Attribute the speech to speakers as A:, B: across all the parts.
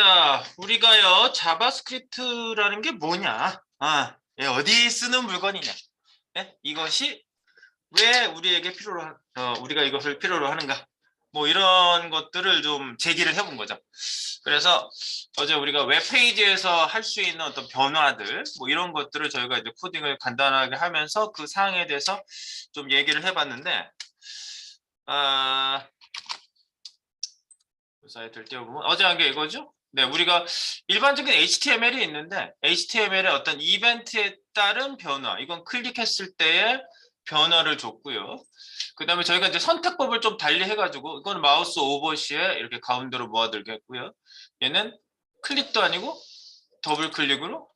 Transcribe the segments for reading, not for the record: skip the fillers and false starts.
A: 자, 우리가요, 자바스크립트라는 게 뭐냐? 어디 쓰는 물건이냐? 이것이 왜 우리에게 우리가 이것을 필요로 하는가? 뭐 이런 것들을 좀 제기를 해본 거죠. 그래서 어제 우리가 웹페이지에서 할 수 있는 어떤 변화들, 뭐 이런 것들을 저희가 이제 코딩을 간단하게 하면서 그 사항에 대해서 좀 얘기를 해봤는데, 아, 사이트를 띄워보면 어제 한 게 이거죠? 네, 우리가 일반적인 HTML이 있는데 HTML의 어떤 이벤트에 따른 변화, 이건 클릭했을 때의 변화를 줬고요. 그 다음에 저희가 이제 선택법을 좀 달리 해가지고 이건 마우스 오버시에 이렇게 가운데로 모아들게 했고요. 얘는 클릭도 아니고 더블 클릭으로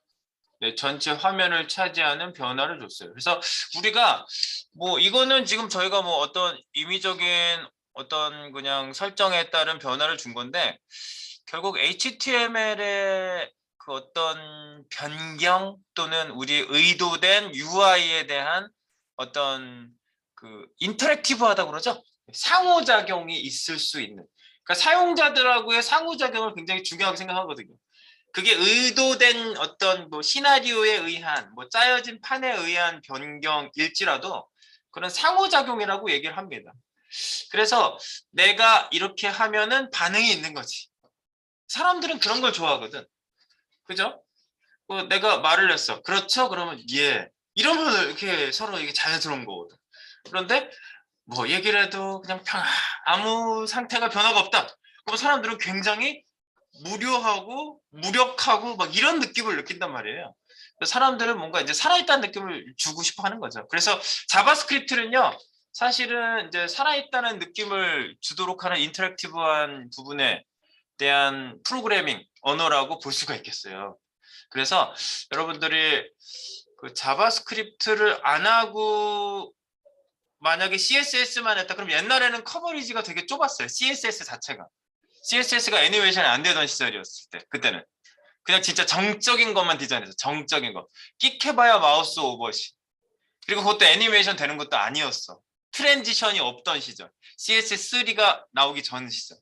A: 전체 화면을 차지하는 변화를 줬어요. 그래서 우리가 뭐 이거는 지금 저희가 뭐 어떤 임의적인 어떤 그냥 설정에 따른 변화를 준 건데 결국 HTML의 그 어떤 변경 또는 우리 의도된 UI에 대한 어떤 그 인터랙티브하다 그러죠. 상호작용이 있을 수 있는. 그러니까 사용자들하고의 상호작용을 굉장히 중요하게 생각하거든요. 그게 의도된 어떤 뭐 시나리오에 의한 뭐 짜여진 판에 의한 변경일지라도 그런 상호작용이라고 얘기를 합니다. 그래서 내가 이렇게 하면은 반응이 있는 거지. 사람들은 그런 걸 좋아하거든. 그죠? 내가 말을 했어. 그렇죠? 그러면 예. 이러면 이렇게 서로 이게 자연스러운 거거든. 그런데 뭐 얘기를 해도 그냥 아무 상태가 변화가 없다. 그럼 사람들은 굉장히 무료하고 무력하고 막 이런 느낌을 느낀단 말이에요. 사람들은 뭔가 이제 살아있다는 느낌을 주고 싶어 하는 거죠. 그래서 자바스크립트는요, 사실은 이제 살아있다는 느낌을 주도록 하는 인터랙티브한 부분에 대한 프로그래밍 언어라고 볼 수가 있겠어요. 그래서 여러분들이 그 자바스크립트를 안 하고 만약에 CSS만 했다 그럼 옛날에는 커버리지가 되게 좁았어요. CSS 자체가. CSS가 애니메이션이 안 되던 시절이었을 때 그때는 그냥 진짜 정적인 것만 디자인해서 정적인 거 끽해봐야 마우스 오버시 그리고 그것도 애니메이션 되는 것도 아니었어. 트랜지션이 없던 시절 CSS3가 나오기 전 시절.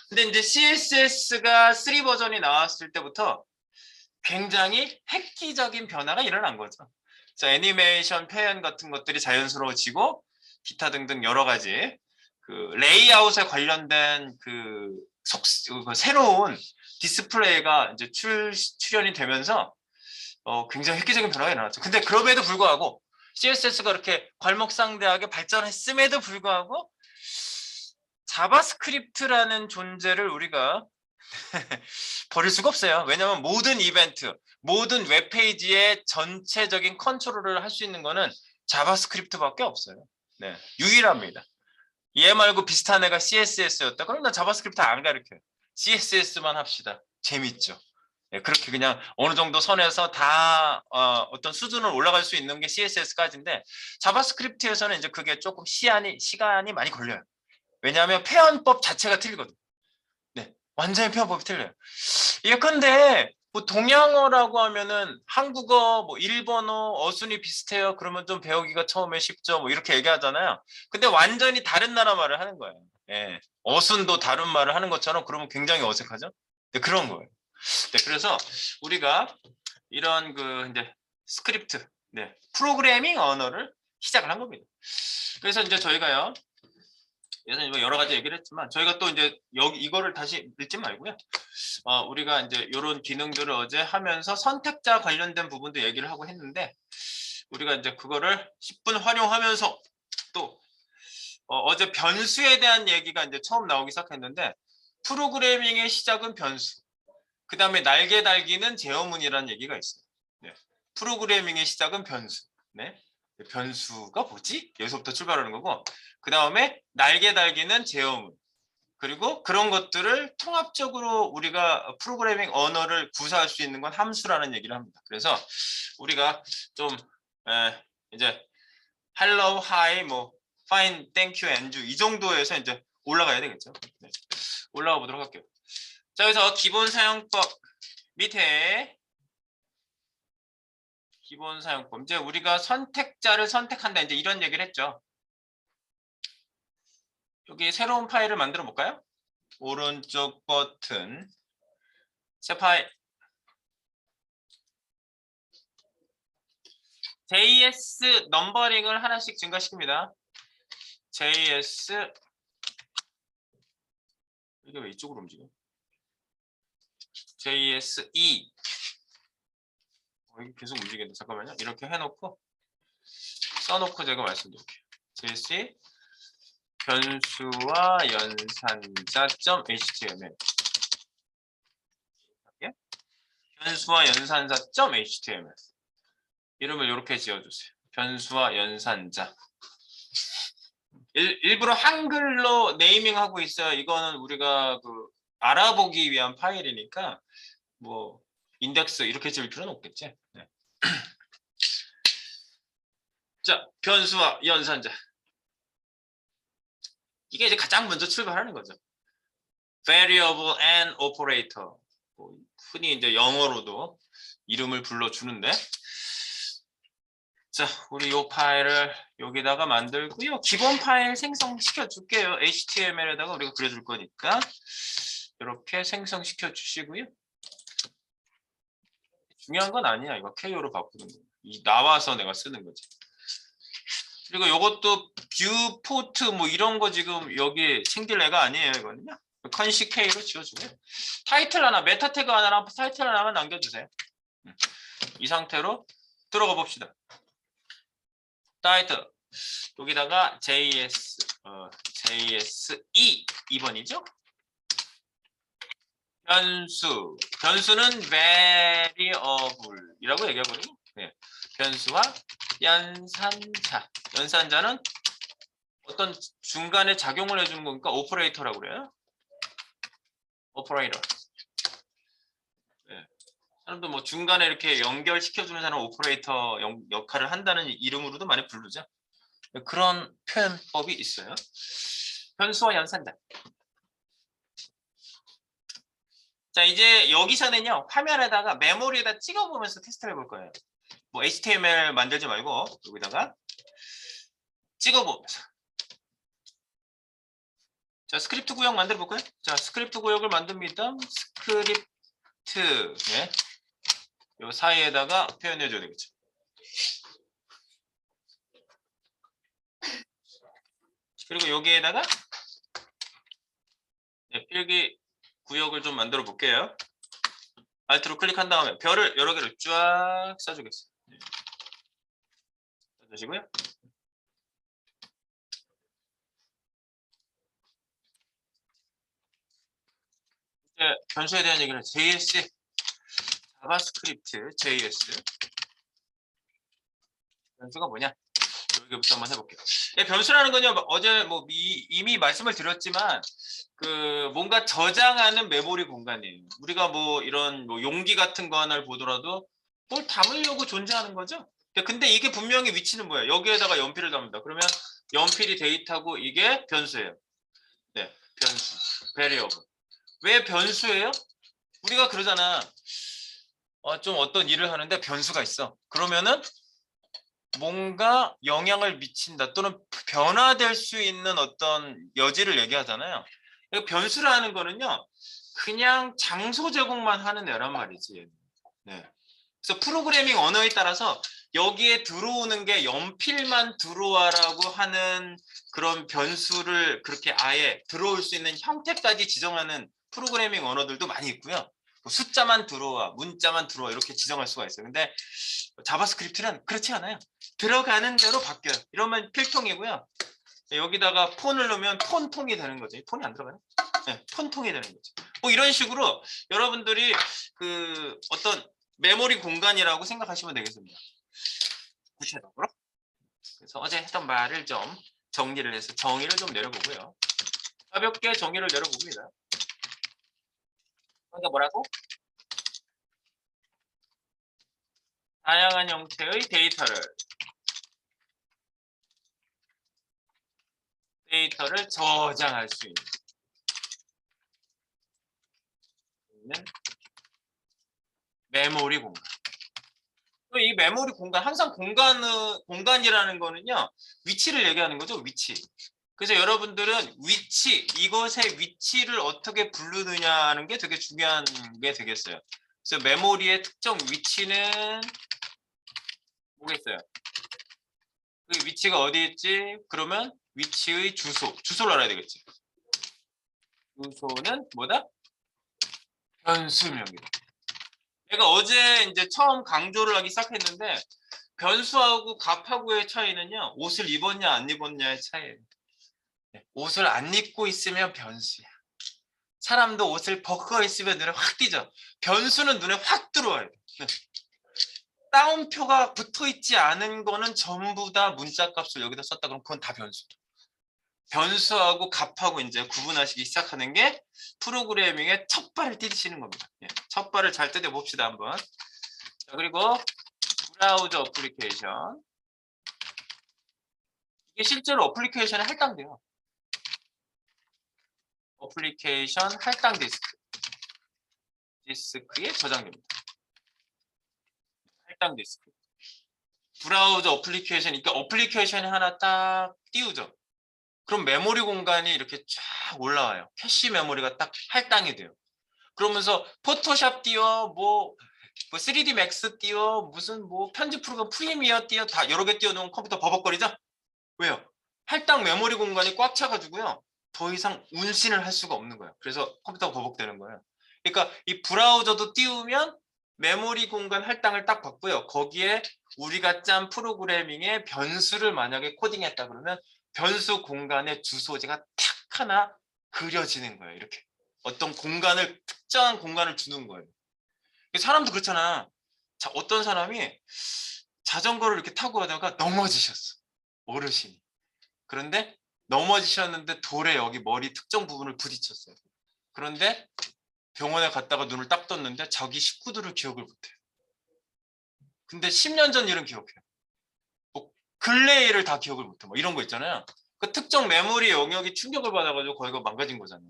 A: 근데 이제 CSS가 3 버전이 나왔을 때부터 굉장히 획기적인 변화가 일어난 거죠. 그래서 애니메이션 표현 같은 것들이 자연스러워지고 기타 등등 여러 가지 그 레이아웃에 관련된 그 새로운 디스플레이가 이제 출현이 되면서 굉장히 획기적인 변화가 일어났죠. 근데 그럼에도 불구하고 CSS가 이렇게 괄목상대하게 발전했음에도 불구하고 자바스크립트라는 존재를 우리가 버릴 수가 없어요. 왜냐하면 모든 이벤트, 모든 웹페이지의 전체적인 컨트롤을 할 수 있는 거는 자바스크립트밖에 없어요. 네, 유일합니다. 얘 말고 비슷한 애가 CSS였다. 그럼 나 자바스크립트 안 가르쳐요. CSS만 합시다. 재밌죠. 네, 그렇게 그냥 어느 정도 선에서 다 어떤 수준을 올라갈 수 있는 게 CSS까지인데 자바스크립트에서는 이제 그게 조금 시간이 많이 걸려요. 왜냐하면 표현법 자체가 틀리거든. 네, 완전히 표현법이 틀려요. 예컨대 뭐 동양어라고 하면은 한국어, 뭐 일본어, 어순이 비슷해요. 그러면 좀 배우기가 처음에 쉽죠. 뭐 이렇게 얘기하잖아요. 근데 완전히 다른 나라 말을 하는 거예요. 예. 어순도 다른 말을 하는 것처럼 그러면 굉장히 어색하죠. 네, 그런 거예요. 네, 그래서 우리가 이런 그 이제 스크립트, 네, 프로그래밍 언어를 시작을 한 겁니다. 그래서 이제 저희가요. 예전에 뭐 여러 가지 얘기를 했지만 저희가 또 이제 여기 이거를 다시 읽지 말고요. 우리가 이제 이런 기능들을 어제 하면서 선택자 관련된 부분도 얘기를 하고 했는데 우리가 이제 그거를 10분 활용하면서 또 어제 변수에 대한 얘기가 이제 처음 나오기 시작했는데 프로그래밍의 시작은 변수. 그 다음에 날개 달기는 제어문이라는 얘기가 있어요. 네. 프로그래밍의 시작은 변수. 네. 변수가 뭐지? 여기서부터 출발하는 거고 그 다음에 날개 달기는 제어문. 그리고 그런 것들을 통합적으로 우리가 프로그래밍 언어를 구사할 수 있는 건 함수라는 얘기를 합니다. 그래서 우리가 좀 이제 hello, hi, 뭐 fine, thank you, and you 이 정도에서 이제 올라가야 되겠죠. 네. 올라가 보도록 할게요. 자, 그래서 기본 사용법 밑에 기본 사용법 이제 우리가 선택자를 선택한다 이제 이런 얘기를 했죠. 여기 새로운 파일을 만들어 볼까요? 오른쪽 버튼 새 파일. JS 넘버링을 하나씩 증가시킵니다. JS 이게 왜 이쪽으로 움직여? JS2 이게 계속 움직인다. 잠깐만요. 이렇게 해놓고 써놓고 제가 말씀드릴게요. JS 변수와 연산자.html 변수와 연산자.html 이름을 이렇게 지어주세요. 변수와 연산자. 일부러 한글로 네이밍하고 있어요. 이거는 우리가 그 알아보기 위한 파일이니까 뭐 인덱스 이렇게 지을 필요는 없겠지. 네. 자, 변수와 연산자. 이게 이제 가장 먼저 출발하는 거죠. variable and operator. 흔히 이제 영어로도 이름을 불러주는데, 자, 우리 이 파일을 여기다가 만들고요. 기본 파일 생성시켜 줄게요. HTML에다가 우리가 그려줄 거니까 이렇게 생성시켜 주시고요. 중요한 건 아니야. 이거 KO로 바꾸는 거. 나와서 내가 쓰는 거지. 그리고 이것도 뷰 포트 뭐 이런 거 지금 여기 챙길 애가 아니에요. 이거는요. 컨식 K로 지워주고요. 타이틀 하나, 메타 태그 하나랑 타이틀 하나만 남겨주세요. 이 상태로 들어가 봅시다. 타이틀 여기다가 JS2 2번이죠. 변수는 variable이라고 얘기해버리고 네. 변수와 연산자는 어떤 중간에 작용을 해주는 거니까 오퍼레이터라고 그래요. 오퍼레이터. 네. 사람도 뭐 중간에 이렇게 연결시켜주는 사람 오퍼레이터 역할을 한다는 이름으로도 많이 부르죠. 그런 표현법이 있어요. 변수와 연산자. 자, 이제 여기서는요, 화면에다가 메모리에다 찍어보면서 테스트를 해볼 거예요. 뭐 HTML 만들지 말고 여기다가 찍어보면서. 자, 스크립트 구역 만들어 볼까요? 자, 스크립트 구역을 만듭니다. 스크립트, 네. 요 사이에다가 표현해 줘야 되겠죠. 그리고 여기에다가 네, 필기 구역을 좀 만들어 볼게요. 알트로 클릭한 다음에 별을 여러 개를 쫙 써주겠어요. 네. 써주시고요. 이제 변수에 대한 얘기는 JS, 자바스크립트, JS. 변수가 뭐냐? 여기부터 한번 해볼게요. 변수라는 건요, 어제 뭐 이미 말씀을 드렸지만, 그 뭔가 저장하는 메모리 공간이에요. 우리가 뭐 이런 뭐 용기 같은 거 하나를 보더라도 뭘 담으려고 존재하는 거죠. 근데 이게 분명히 위치는 뭐예요? 여기에다가 연필을 담는다. 그러면 연필이 데이터고 이게 변수예요. 네, 변수, variable. 왜 변수예요? 우리가 그러잖아. 좀 어떤 일을 하는데 변수가 있어. 그러면은 뭔가 영향을 미친다 또는 변화될 수 있는 어떤 여지를 얘기하잖아요. 변수라는 거는요, 그냥 장소 제공만 하는 애란 말이지. 네. 그래서 프로그래밍 언어에 따라서 여기에 들어오는 게 연필만 들어와라고 하는 그런 변수를 그렇게 아예 들어올 수 있는 형태까지 지정하는 프로그래밍 언어들도 많이 있고요. 숫자만 들어와, 문자만 들어와 이렇게 지정할 수가 있어요. 근데 자바스크립트는 그렇지 않아요. 들어가는 대로 바뀌어요. 이러면 필통이고요. 여기다가 폰을 넣으면 폰통이 되는 거죠. 폰이 안 들어가요? 네, 폰통이 되는 거죠. 뭐 이런 식으로 여러분들이 그 어떤 메모리 공간이라고 생각하시면 되겠습니다. 구체적으로. 그래서 어제 했던 말을 좀 정리를 해서 정의를 좀 내려보고요. 가볍게 정의를 내려봅니다. 그러니까 뭐라고? 다양한 형태의 데이터를 저장할 수 있는 메모리 공간. 이 메모리 공간, 항상 공간이라는 거는요, 위치를 얘기하는 거죠, 위치. 그래서 여러분들은 위치, 이것의 위치를 어떻게 부르느냐 하는 게 되게 중요한 게 되겠어요. 그래서 메모리의 특정 위치는 뭐겠어요? 그 위치가 어디 있지? 그러면 위치의 주소를 알아야 되겠지. 주소는 뭐다? 변수명이다. 내가 어제 이제 처음 강조를 하기 시작했는데 변수하고 값하고의 차이는요. 옷을 입었냐 안 입었냐의 차이예요. 옷을 안 입고 있으면 변수야. 사람도 옷을 벗고 있으면 눈에 확 띄죠. 변수는 눈에 확 들어와요. 따옴표가 붙어 있지 않은 거는 전부 다 문자 값을 여기다 썼다 그러면 그건 다 변수. 변수하고 값하고 이제 구분하시기 시작하는 게 프로그래밍의 첫 발을 떼시는 겁니다. 첫 발을 잘 떼려 봅시다 한번. 자, 그리고 브라우저 어플리케이션. 이게 실제로 어플리케이션에 할당돼요. 어플리케이션 할당 디스크에 저장됩니다. 할당 디스크. 브라우저 어플리케이션, 그러니까 어플리케이션이 하나 딱 띄우죠. 그럼 메모리 공간이 이렇게 쫙 올라와요. 캐시 메모리가 딱 할당이 돼요. 그러면서 포토샵 띄워, 뭐 3D 맥스 띄워, 무슨 뭐 편집 프로그램 프리미어 띄워, 다 여러 개 띄워놓으면 컴퓨터 버벅거리죠? 왜요? 할당 메모리 공간이 꽉 차가지고요. 더 이상 운신을 할 수가 없는 거예요. 그래서 컴퓨터가 버벅대는 거예요. 그러니까 이 브라우저도 띄우면 메모리 공간 할당을 딱 받고요. 거기에 우리가 짠 프로그래밍의 변수를 만약에 코딩했다 그러면 변수 공간의 주소지가 탁 하나 그려지는 거예요. 이렇게 어떤 공간을 특정한 공간을 주는 거예요. 사람도 그렇잖아. 자, 어떤 사람이 자전거를 이렇게 타고 가다가 넘어지셨어. 어르신이. 그런데 넘어지셨는데 돌에 여기 머리 특정 부분을 부딪혔어요. 그런데 병원에 갔다가 눈을 딱 떴는데 자기 식구들을 기억을 못해요. 근데 10년 전 일은 기억해요. 뭐 근래 일을 다 기억을 못해. 뭐 이런 거 있잖아요. 그 특정 메모리 영역이 충격을 받아가지고 거기가 망가진 거잖아요.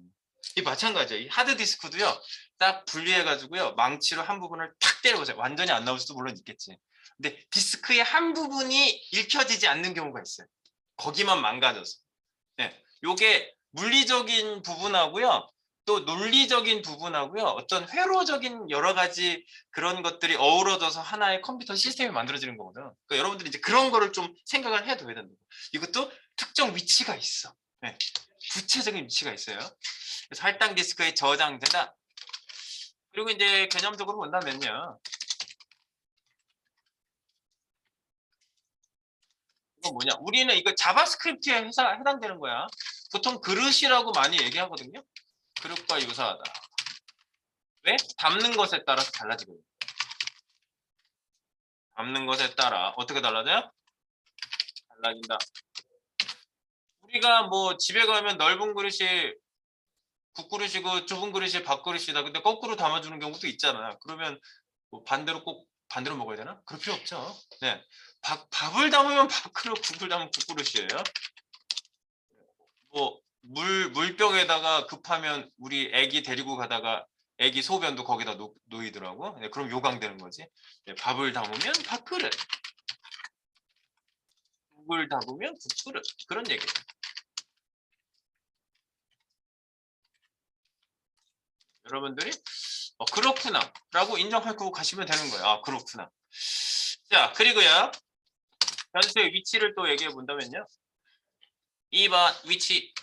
A: 이 마찬가지예요. 이 하드디스크도요. 딱 분리해가지고요. 망치로 한 부분을 탁 때려보세요. 완전히 안 나올 수도 물론 있겠지. 근데 디스크의 한 부분이 읽혀지지 않는 경우가 있어요. 거기만 망가져서. 네, 요게 물리적인 부분하고요. 또 논리적인 부분하고요. 어떤 회로적인 여러 가지 그런 것들이 어우러져서 하나의 컴퓨터 시스템이 만들어지는 거거든. 그러니까 여러분들이 이제 그런 거를 좀 생각을 해둬야 된다. 이것도 특정 위치가 있어. 네, 구체적인 위치가 있어요. 그래서 할당 디스크의 저장되다. 그리고 이제 개념적으로 본다면요. 이건 뭐냐? 우리는 이거 자바스크립트에 해당되는 거야. 보통 그릇이라고 많이 얘기하거든요. 그릇과 유사하다. 왜? 담는 것에 따라서 달라지거든요. 담는 것에 따라 어떻게 달라져요? 달라진다. 우리가 뭐 집에 가면 넓은 그릇이 국그릇이고 좁은 그릇이 밥그릇이다. 근데 거꾸로 담아주는 경우도 있잖아요. 그러면 뭐 반대로 꼭 반대로 먹어야 되나? 그럴 필요 없죠. 네. 밥을 담으면 밥그릇, 국을 담으면 국그릇이에요. 뭐 물병에다가 급하면 우리 애기 데리고 가다가 애기 소변도 거기다 놓이더라고. 네, 그럼 요강되는 거지. 네, 밥을 담으면 밥그릇, 국을 담으면 국그릇. 그런 얘기예요. 여러분들이 그렇구나 라고 인정하고 가시면 되는 거예요. 아, 그렇구나. 자, 그리고요. 변수의 위치를 또 얘기해 본다면요. 2번 위치.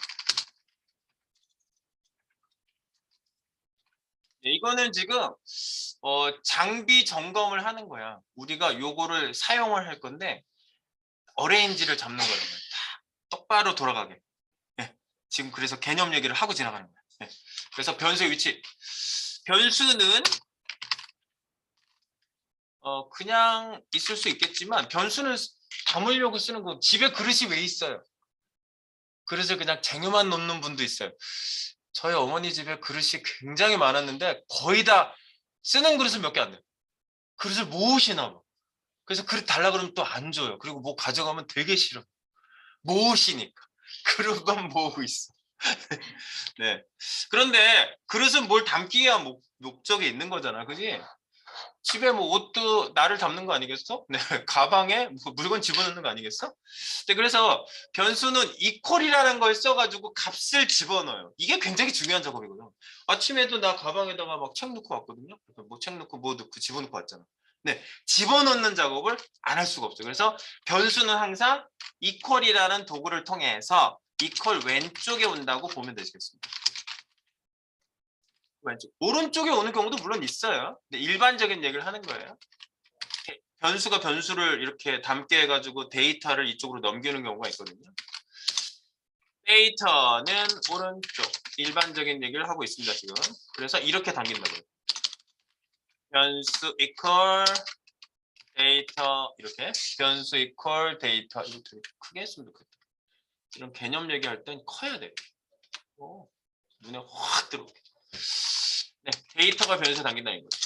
A: 네, 이거는 지금 장비 점검을 하는 거야. 우리가 요거를 사용을 할 건데 어레인지를 잡는 거라고요. 다 똑바로 돌아가게. 네, 지금 그래서 개념 얘기를 하고 지나가는 거야. 네, 그래서 변수의 위치. 변수는 그냥 있을 수 있겠지만 변수는 담으려고 쓰는 거. 집에 그릇이 왜 있어요? 그릇을 그냥 쟁여만 놓는 분도 있어요. 저희 어머니 집에 그릇이 굉장히 많았는데 거의 다 쓰는 그릇은 몇 개 안 돼요. 그릇을 모으시나 봐. 그래서 그릇 달라 그러면 또 안 줘요. 그리고 뭐 가져가면 되게 싫어. 모으시니까. 그릇만 모으고 있어. 네. 그런데 그릇은 뭘 담기 위한 목적이 있는 거잖아. 그지? 집에 뭐 옷도 나를 담는 거 아니겠어? 네, 가방에 물건 집어넣는 거 아니겠어? 네, 그래서 변수는 이퀄이라는 걸 써가지고 값을 집어넣어요. 이게 굉장히 중요한 작업이거든요. 아침에도 나 가방에다가 막 책 넣고 왔거든요. 뭐 책 넣고 뭐 넣고 집어넣고 왔잖아. 네, 집어넣는 작업을 안 할 수가 없어요. 그래서 변수는 항상 이퀄이라는 도구를 통해서 이퀄 왼쪽에 온다고 보면 되시겠습니다. 왼쪽. 오른쪽에 오는 경우도 물론 있어요. 근데 일반적인 얘기를 하는 거예요. 변수가 변수를 이렇게 담게 해가지고 데이터를 이쪽으로 넘기는 경우가 있거든요. 데이터는 오른쪽. 일반적인 얘기를 하고 있습니다, 지금. 그래서 이렇게 당긴다고요. 변수 이퀄 데이터 이렇게. 변수 이퀄 데이터 이렇게 크게 했으면 좋겠다. 이런 개념 얘기할 땐 커야 돼요. 눈에 확 들어오게. 네, 데이터가 변수에 담긴다는 거죠.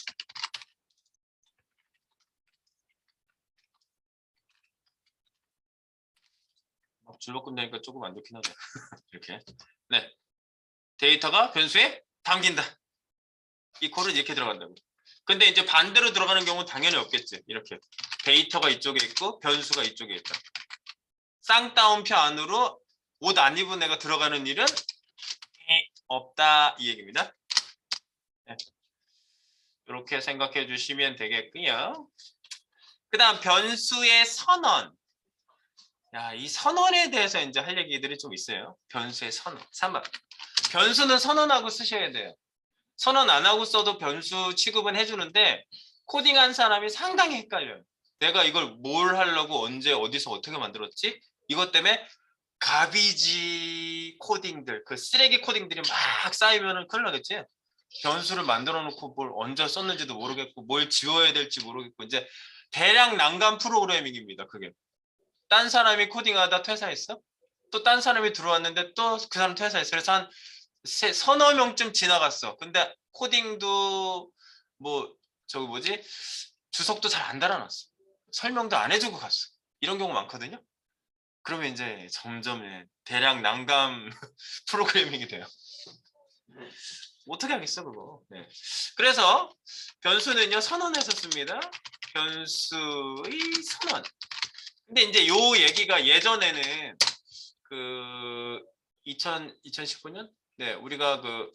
A: 줄바꾼다니까 조금 안 좋긴 하네. 이렇게. 네. 데이터가 변수에 담긴다. 이 콜은 이렇게 들어간다고. 근데 이제 반대로 들어가는 경우는 당연히 없겠지. 이렇게. 데이터가 이쪽에 있고 변수가 이쪽에 있다. 쌍따옴표 안으로 옷 안 입은 애가 들어가는 일은 없다. 이 얘기입니다. 네. 이렇게 생각해 주시면 되겠고요. 그 다음 변수의 선언. 야, 이 선언에 대해서 이제 할 얘기들이 좀 있어요. 변수의 선언. 3번. 변수는 선언하고 쓰셔야 돼요. 선언 안 하고 써도 변수 취급은 해주는데 코딩한 사람이 상당히 헷갈려요. 내가 이걸 뭘 하려고 언제 어디서 어떻게 만들었지? 이것 때문에 가비지 코딩들, 그 쓰레기 코딩들이 막 쌓이면은 큰일 나겠지? 변수를 만들어 놓고 뭘 언제 썼는지도 모르겠고 뭘 지워야 될지 모르겠고 이제 대량 난감 프로그래밍입니다. 그게. 딴 사람이 코딩하다 퇴사했어? 또 딴 사람이 들어왔는데 또 그 사람 퇴사했어. 그래서 한 서너 명쯤 지나갔어. 근데 코딩도 뭐 저기 뭐지? 주석도 잘 안 달아놨어. 설명도 안 해주고 갔어. 이런 경우 많거든요. 그러면 이제 점점 대량 난감 프로그래밍이 돼요. 어떻게 하겠어 그거. 네. 그래서 변수는요 선언해서 씁니다. 변수의 선언. 근데 이제 요 얘기가 예전에는 그 2019년? 네, 우리가 그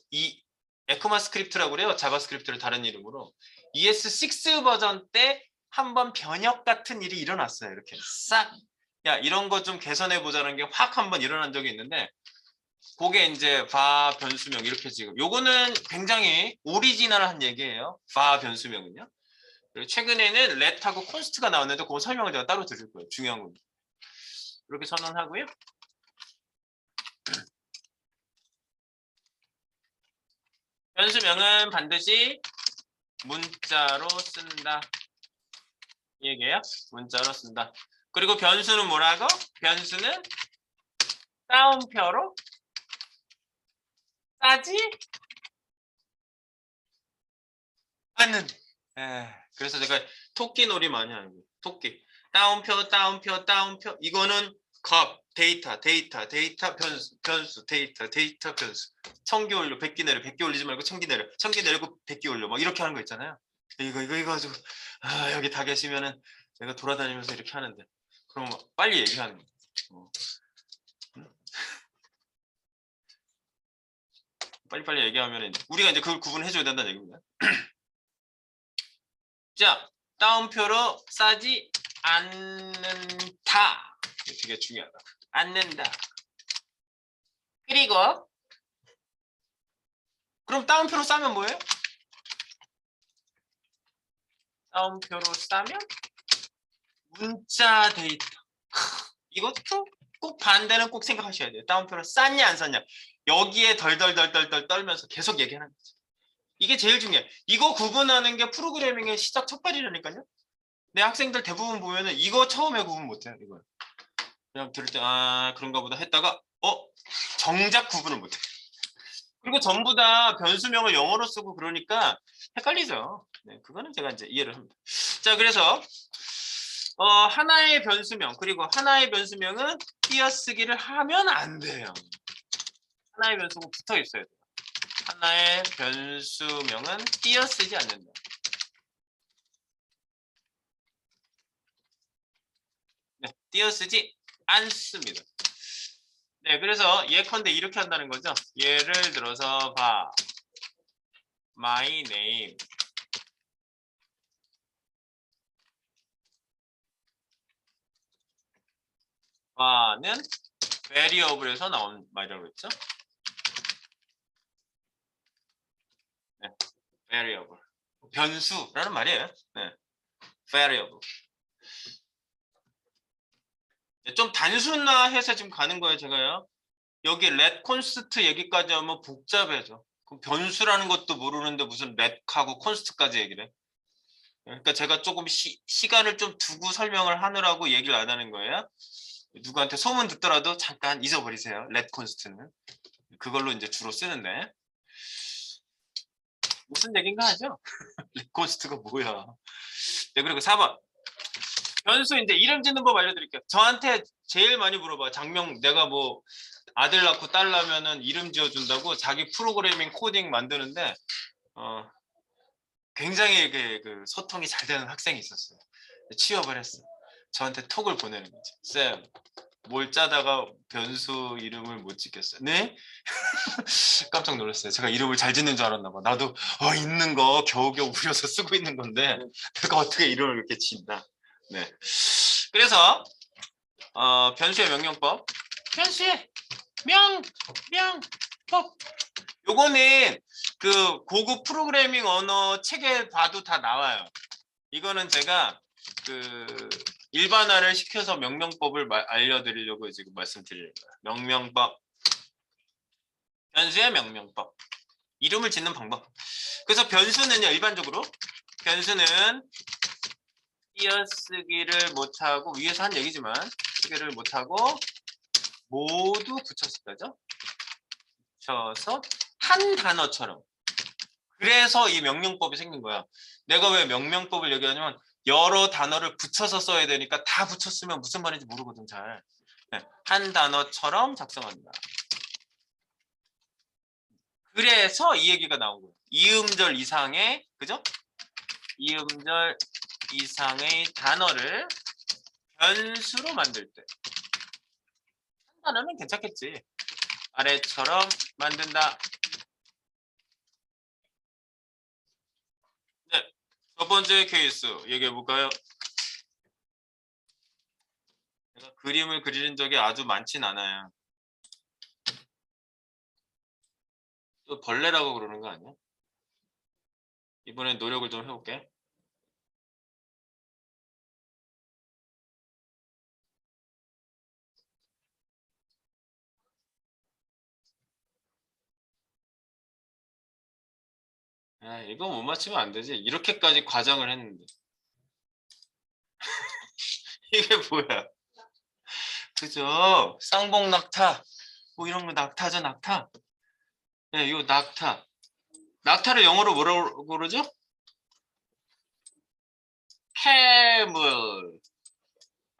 A: 에크마스크립트라고 그래요. 자바스크립트를 다른 이름으로. ES6 버전 때 한번 변형 같은 일이 일어났어요. 이렇게 싹. 야, 이런 거 좀 개선해 보자는 게 확 한번 일어난 적이 있는데 그게 이제 var 변수명 이렇게 지금 요거는 굉장히 오리지널한 얘기예요. var 변수명은요. 그리고 최근에는 let하고 const가 나왔는데 그거 설명을 제가 따로 드릴 거예요. 중요한 건. 이렇게 선언하고요. 변수명은 반드시 문자로 쓴다. 이 얘기예요. 문자로 쓴다. 그리고 변수는 뭐라고? 변수는 따옴표로 싸지 않는. 그래서 제가 토끼 놀이 많이 하는 거예요. 토끼. 따옴표, 따옴표, 따옴표. 이거는 값, 데이터, 변수, 데이터, 변수. 1000개 올려, 100개 내려, 100개 올리지 말고 1000개 내려, 1000개 내리고 100개 올려. 막 이렇게 하는 거 있잖아요. 이거 가지고 여기 다 계시면은 내가 돌아다니면서 이렇게 하는데 그럼 빨리 얘기하는 거예요. 빨리빨리 얘기하면 우리가 이제 그걸 구분해줘야 된다는 얘기입니다. 자, 따옴표로 싸지 않는다. 되게 중요하다. 않는다. 그리고 그럼 따옴표로 싸면 뭐예요? 따옴표로 싸면 문자 데이터. 이것도 꼭 반대는 꼭 생각하셔야 돼요. 따옴표로 쌌냐 안 쌌냐. 여기에 덜덜덜덜덜 떨면서 계속 얘기하는 거죠. 이게 제일 중요해. 이거 구분하는 게 프로그래밍의 시작 첫발이라니까요. 내 학생들 대부분 보면은 이거 처음에 구분 못해요. 이거 그냥 들을 때 그런가 보다 했다가 정작 구분을 못해. 그리고 전부 다 변수명을 영어로 쓰고 그러니까 헷갈리죠. 네, 그거는 제가 이제 이해를 합니다. 자, 그래서 하나의 변수명 그리고 하나의 변수명은 띄어쓰기를 하면 안 돼요. 하나의 변수가 붙어 있어야 돼요. 하나의 변수명은 띄어쓰지 않는다. 띄어쓰지 않습니다. 네, 그래서 예컨대 이렇게 한다는 거죠. 예를 들어서 봐. My name. 봐는 variable에서 나온 말이라고 했죠. 네, variable. 변수라는 말이에요. 네, variable. 네, 좀 단순화해서 지금 가는 거예요, 제가요. 여기 let const 얘기까지 하면 복잡해져. 그럼 변수라는 것도 모르는데 무슨 let하고 const까지 얘기를 해. 그러니까 제가 조금 시간을 좀 두고 설명을 하느라고 얘기를 안 하는 거예요. 누구한테 소문 듣더라도 잠깐 잊어버리세요. let const는. 그걸로 이제 주로 쓰는데. 무슨 얘기인가 하죠? let const가 뭐야. 네, 그리고 4번. 변수 이제 이름 짓는 법 알려드릴게요. 저한테 제일 많이 물어봐. 장명 내가 뭐 아들 낳고 딸 낳으면은 이름 지어준다고 자기 프로그래밍 코딩 만드는데 굉장히 그 소통이 잘 되는 학생이 있었어요. 취업을 했어. 저한테 톡을 보내는 거지. 쌤, 뭘 짜다가 변수 이름을 못 짓겠어요. 네? 깜짝 놀랐어요. 제가 이름을 잘 짓는 줄 알았나 봐. 나도 있는 거 겨우겨우 부려서 쓰고 있는 건데 내가 어떻게 이름을 이렇게 짓나. 네. 그래서 변수의 명령법. 변수의 명령법. 요거는 그 고급 프로그래밍 언어 책에 봐도 다 나와요. 이거는 제가 그 일반화를 시켜서 명령법을 알려드리려고 지금 말씀드리는 거예요. 명령법. 변수의 명령법. 이름을 짓는 방법. 그래서 변수는요, 일반적으로 변수는 띄어쓰기를 못하고 위에서 한 얘기지만 쓰기를 못하고 모두 붙였을 거죠. 붙여서 한 단어처럼. 그래서 이 명령법이 생긴 거야. 내가 왜 명령법을 얘기하냐면 여러 단어를 붙여서 써야 되니까 다 붙였으면 무슨 말인지 모르거든 잘. 네, 한 단어처럼 작성한다. 그래서 이 얘기가 나온 거예요. 이음절 이상의, 그죠? 이음절 이상의 단어를 변수로 만들 때. 한 단어는 괜찮겠지. 아래처럼 만든다. 네, 첫 번째 케이스 얘기해 볼까요? 제가 그림을 그리는 적이 아주 많진 않아요. 또 벌레라고 그러는 거 아니야? 이번엔 노력을 좀 해볼게. 이거 못 맞추면 안 되지. 이렇게까지 과장을 했는데. 이게 뭐야? 그죠? 쌍봉낙타. 뭐 이런 거 낙타죠, 낙타. 네, 이거 낙타. 낙타를 영어로 뭐라고 그러죠? camel.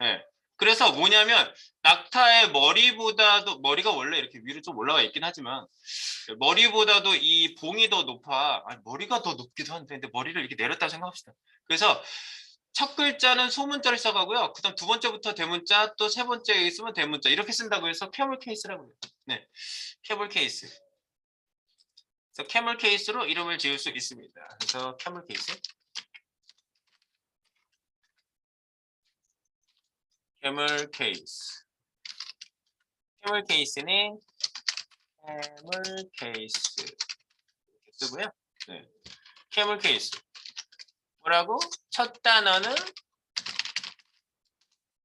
A: 네. 그래서 뭐냐면 낙타의 머리보다도 머리가 원래 이렇게 위로 좀 올라가 있긴 하지만 머리보다도 이 봉이 더 높아. 아니, 머리가 더 높기도 한데 근데 머리를 이렇게 내렸다 생각합시다. 그래서 첫 글자는 소문자를 써가고요. 그다음 두 번째부터 대문자 또 세 번째에 있으면 대문자 이렇게 쓴다고 해서 캐멀 케이스라고 해요. 네, 캐멀 케이스. 그래서 캐멀 케이스로 이름을 지을 수 있습니다. 그래서 캐멀 케이스. 캐멀 케이스. 캐멀 케이스는 캐멀 케이스 이렇게 쓰고요. 네, 캐멀 케이스. 뭐라고? 첫 단어는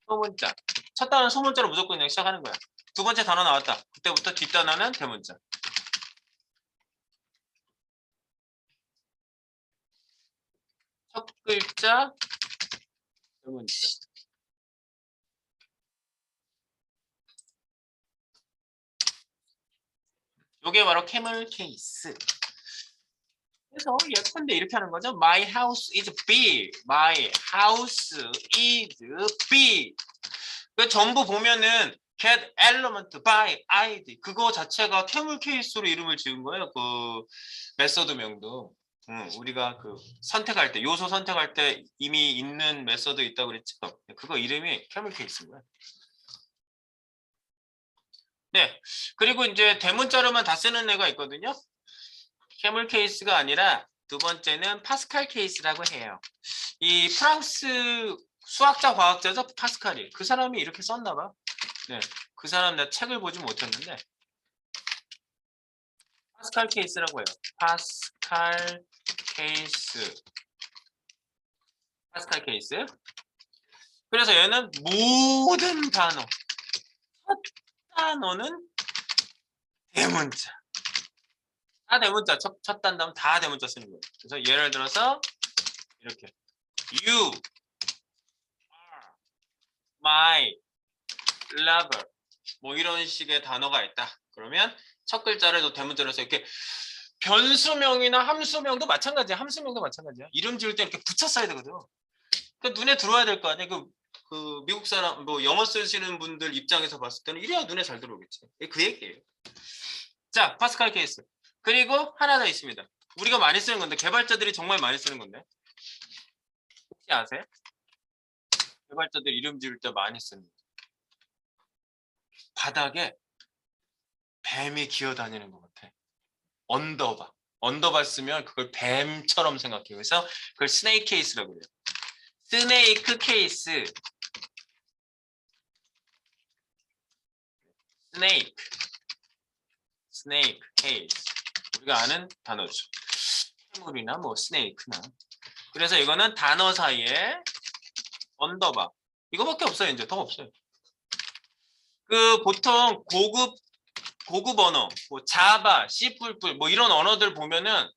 A: 소문자. 첫 단어는 소문자로 무조건 그냥 시작하는 거야. 두 번째 단어 나왔다. 그때부터 뒷단어는 대문자. 첫 글자 대문자. 요게 바로 캐멀 케이스. 그래서 예컨대 이렇게 하는 거죠. My house is big. My house is big. 그 전부 보면은 get element by id 그거 자체가 캐멀 케이스로 이름을 지은 거예요. 그 메서드 명도. 우리가 그 선택할 때 요소 선택할 때 이미 있는 메서드 있다고 그랬죠. 그거 이름이 캐멀 케이스인 거야. 네. 그리고 이제 대문자로만 다 쓰는 애가 있거든요. 캐멀 케이스가 아니라 두 번째는 파스칼 케이스라고 해요. 이 프랑스 수학자 과학자죠, 파스칼이. 그 사람이 이렇게 썼나 봐. 네. 그 사람 나 책을 보지 못했는데 파스칼 케이스라고 해요. 파스칼 케이스. 파스칼 케이스. 그래서 얘는 모든 단어, 첫 단어는 대문자. 다 대문자. 첫 단어는 다 대문자 쓰는 거예요. 그래서 예를 들어서 이렇게 You are my lover. 뭐 이런 식의 단어가 있다. 그러면 첫 글자를 또 대문자로 해서 이렇게 변수명이나 함수명도 마찬가지야. 함수명도 마찬가지야. 이름 지을 때 이렇게 붙여 써야 되거든. 그 눈에 들어와야 될 거 아니야. 그 미국 사람 뭐 영어 쓰시는 분들 입장에서 봤을 때는 이래야 눈에 잘 들어오겠지. 그 얘기예요. 자, 파스칼 케이스. 그리고 하나 더 있습니다. 우리가 많이 쓰는 건데 개발자들이 정말 많이 쓰는 건데 혹시 아세요? 개발자들 이름 지을 때 많이 쓰는 거. 바닥에 뱀이 기어다니는 것 같아. 언더바. 언더바 쓰면 그걸 뱀처럼 생각해요. 그래서 그걸 스네이크 케이스라고 그래요. 스네이크 케이스. 스네이크 케이스. 우리가 아는 단어죠. 해물이나 뭐 스네이크나. 그래서 이거는 단어 사이에 언더바. 이거밖에 없어요. 이제 더 없어요. 그 보통 고급 언어, 뭐 자바, C++, 뭐 이런 언어들 보면은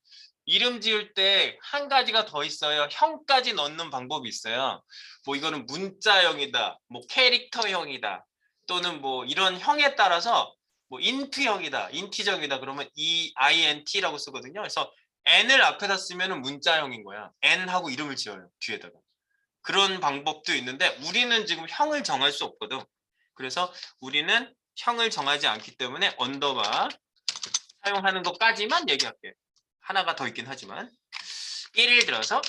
A: 이름 지을 때 한 가지가 더 있어요. 형까지 넣는 방법이 있어요. 뭐 이거는 문자형이다, 뭐 캐릭터형이다, 또는 뭐 이런 형에 따라서 뭐 인트형이다, 인티정이다 그러면 INT라고 쓰거든요. 그래서 N을 앞에다 쓰면은 문자형인 거야. N하고 이름을 지어요, 뒤에다가. 그런 방법도 있는데 우리는 지금 형을 정할 수 없거든. 그래서 우리는 형을 정하지 않기 때문에 언더바 사용하는 것까지만 얘기할게요. 하나가 더 있긴 하지만 예를 들어서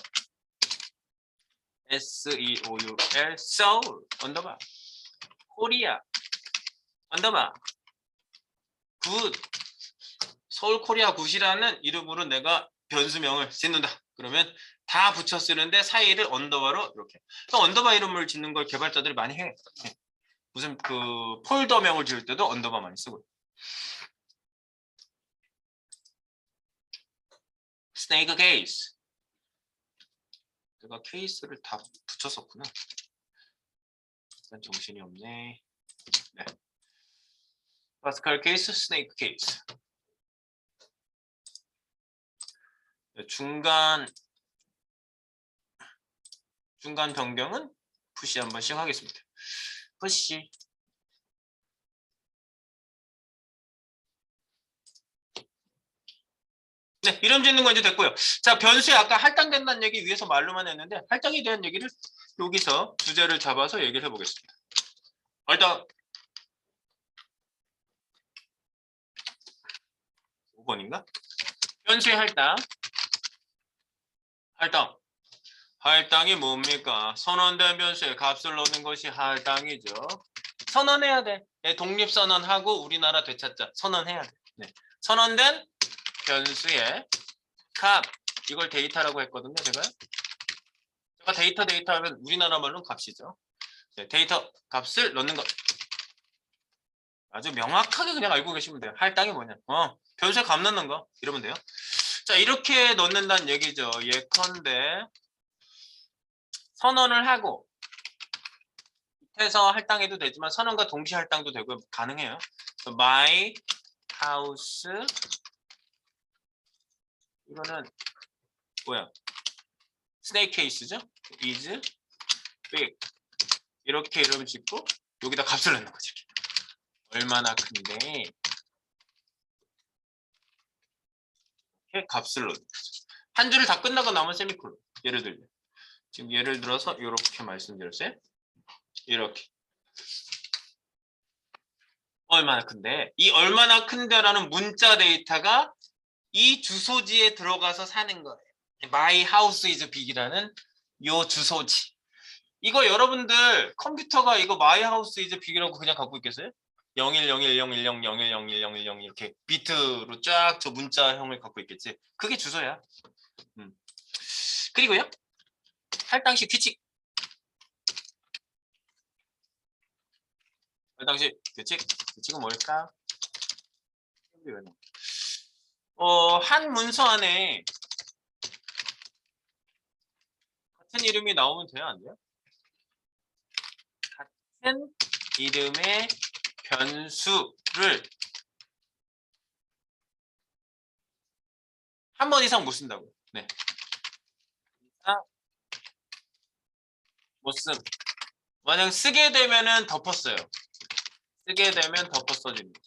A: SEOUL 서울 언더바 코리아 언더바 굿 서울 코리아 굿이라는 이름으로 내가 변수명을 짓는다. 그러면 다 붙여 쓰는데 사이를 언더바로 이렇게. 언더바 이름을 짓는 걸 개발자들이 많이 해. 무슨 그 폴더명을 지을 때도 언더바 많이 쓰고. 스네이크 케이스. 내가 케이스를 다 붙였었구나. 일단 정신이 없네. 네. 파스칼 케이스, 스네이크 케이스. 네, 중간 변경은 푸시 한 번씩 하겠습니다. 푸시. 네, 이름 짓는 건 이제 됐고요. 자, 변수에 아까 할당된다는 얘기 위에서 말로만 했는데 할당에 대한 얘기를 여기서 주제를 잡아서 얘기를 해보겠습니다. 일단 5번인가? 변수의 할당. 할당이 뭡니까? 선언된 변수에 값을 넣는 것이 할당이죠. 선언해야 돼. 네, 독립선언하고 우리나라 되찾자. 선언해야 돼. 네. 선언된 변수의 값. 이걸 데이터라고 했거든요. 제가 데이터 하면 우리나라 말로 값이죠. 네, 데이터 값을 넣는 것. 아주 명확하게 그냥 알고 계시면 돼요. 할당이 뭐냐. 변수에 값 넣는 거. 이러면 돼요. 자, 이렇게 넣는다는 얘기죠. 예컨대 선언을 하고 해서 할당해도 되지만 선언과 동시 할당도 되고 가능해요. My house 이거는 뭐야? 스네이크 케이스죠? is big 이렇게 이름 짓고 여기다 값을 넣는 거지. 얼마나 큰데 이렇게 값을 넣는 거죠. 한 줄을 다 끝나고 남은 세미콜론. 예를 들면 지금 예를 들어서 이렇게 말씀드렸어요. 이렇게 얼마나 큰데 이 얼마나 큰데라는 문자 데이터가 이 주소지에 들어가서 사는 거예요. My house is big이라는 요 주소지. 이거 여러분들 컴퓨터가 이거 My house is big이라고 그냥 갖고 있겠어요? 01010101010101 이렇게 비트로 쫙 저 문자형을 갖고 있겠지. 그게 주소야. 그리고요. 할당시 규칙. 할당시 규칙. 규칙은 뭘까? 한 문서 안에 같은 이름이 나오면 돼요, 안 돼요? 같은 이름의 변수를 한 번 이상 못 쓴다고요. 네. 못 쓴. 만약 쓰게 되면은 덮었어요. 쓰게 되면 덮어 써집니다.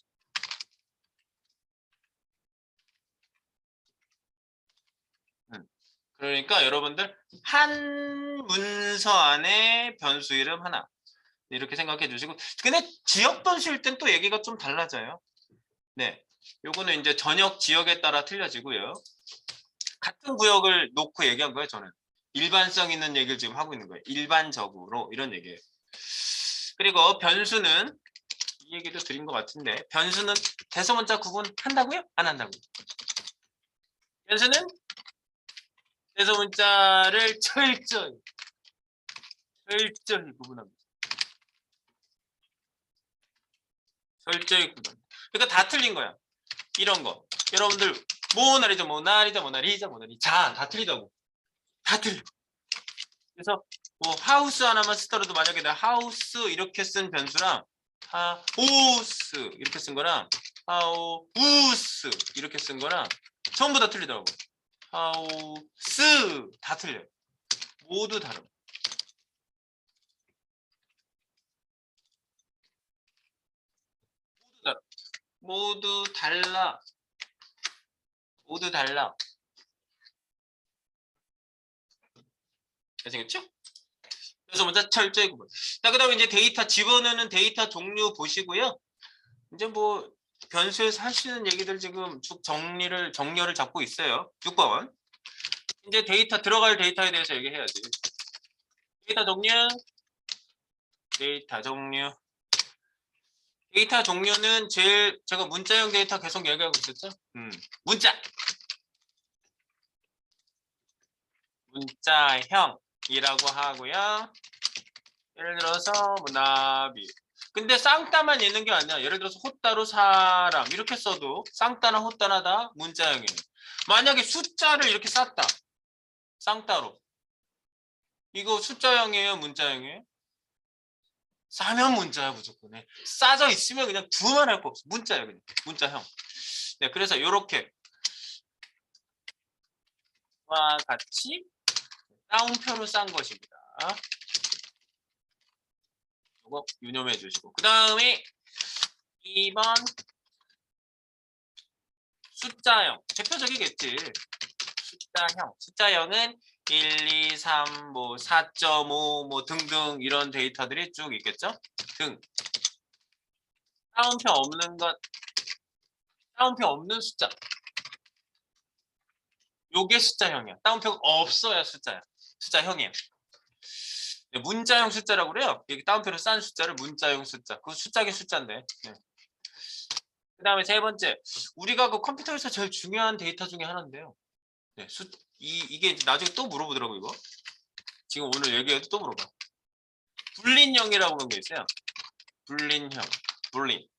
A: 그러니까 여러분들 한 문서 안에 변수 이름 하나 이렇게 생각해 주시고, 근데 지역 변수일 땐 또 얘기가 좀 달라져요. 네, 요거는 이제 전역 지역에 따라 틀려지고요. 같은 구역을 놓고 얘기한 거예요. 저는 일반성 있는 얘기를 지금 하고 있는 거예요. 일반적으로 이런 얘기예요. 그리고 변수는 이 얘기도 드린 것 같은데, 변수는 대소문자 구분한다고요? 안 한다고요? 변수는 대소문자를 철저히 구분합니다. 철저히 구분. 그러니까 다 틀린 거야. 이런 거. 여러분들 모나리자 다 틀리다고. 다 틀려. 그래서 뭐 하우스 하나만 쓰더라도 만약에 나 하우스 이렇게 쓴 변수랑 하우스 이렇게 쓴 거랑 하우스 이렇게 쓴 거랑 전부 다 틀리더라고. 하우스 다 틀려요. 모두 다름. 모두 달라. 모두 달라. 아시겠죠? 그래서 먼저 철저히 구분. 자, 그다음에 이제 데이터 집어넣는 데이터 종류 보시고요. 이제 뭐 변수에서 할 수 있는 얘기들 지금 쭉 정렬을 잡고 있어요. 6번. 이제 데이터 들어갈 데이터에 대해서 얘기해야지. 데이터 종류. 데이터 종류는 제일 제가 문자형 데이터 계속 얘기하고 있었죠. 문자형이라고 하고요. 예를 들어서 뭐 나비. 근데 쌍따만 있는 게 아니야. 예를 들어서 호따로 사람 이렇게 써도 쌍따나 호따나 다 문자형이에요. 만약에 숫자를 이렇게 쌌다. 쌍따로. 이거 숫자형이에요, 문자형이에요? 싸면 문자야 무조건. 싸져 있으면 그냥 두말할 거 없어. 문자야 그냥. 문자형. 네, 그래서 이렇게 와 같이 따옴표로 싼 것입니다. 이거 유념해 주시고. 그 다음에 2번 숫자형. 대표적이겠지. 숫자형은 1, 2, 3, 뭐 4.5, 뭐 등등 이런 데이터들이 쭉 있겠죠? 따옴표 없는 것, 따옴표 없는 숫자. 요게 숫자형이야. 따옴표가 없어야 숫자야. 숫자형이야. 네, 문자형 숫자라고 그래요. 여기 따옴표로 싼 숫자를 문자형 숫자. 그 숫자긴 숫자인데. 네. 그 다음에 세 번째, 우리가 그 컴퓨터에서 제일 중요한 데이터 중에 하나인데요. 네, 이게 나중에 또 물어보더라고 이거. 지금 오늘 얘기해도 또 물어봐. 불린형이라고 하는 게 있어요. 불린형. 불린이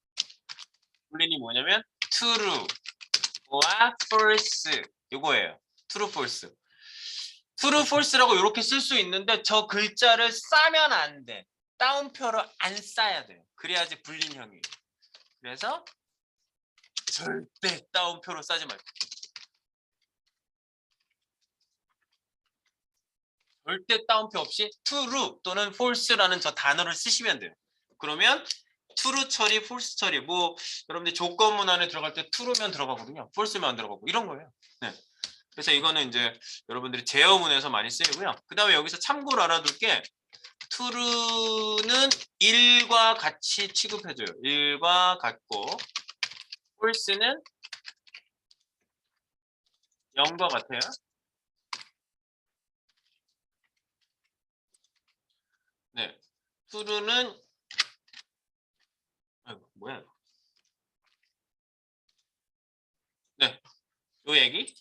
A: 뭐냐면 true와 false 이거예요. true, false. true, false라고 이렇게 쓸 수 있는데 저 글자를 싸면 안 돼. 따옴표로 안 싸야 돼요. 그래야지 불린형이에요. 그래서 절대 따옴표로 싸지 말고. 절대 따옴표 없이 true 또는 false라는 저 단어를 쓰시면 돼요. 그러면 true 처리, false 처리, 뭐 여러분들 조건문 안에 들어갈 때 true면 들어가거든요. false면 안 들어가고 이런 거예요. 네. 그래서 이거는 이제 여러분들이 제어문에서 많이 쓰이고요. 그 다음에 여기서 참고로 알아둘 게 true는 1과 같이 취급해줘요. 1과 같고 false는 0과 같아요. 네. true는 뭐야? 네. 요 얘기.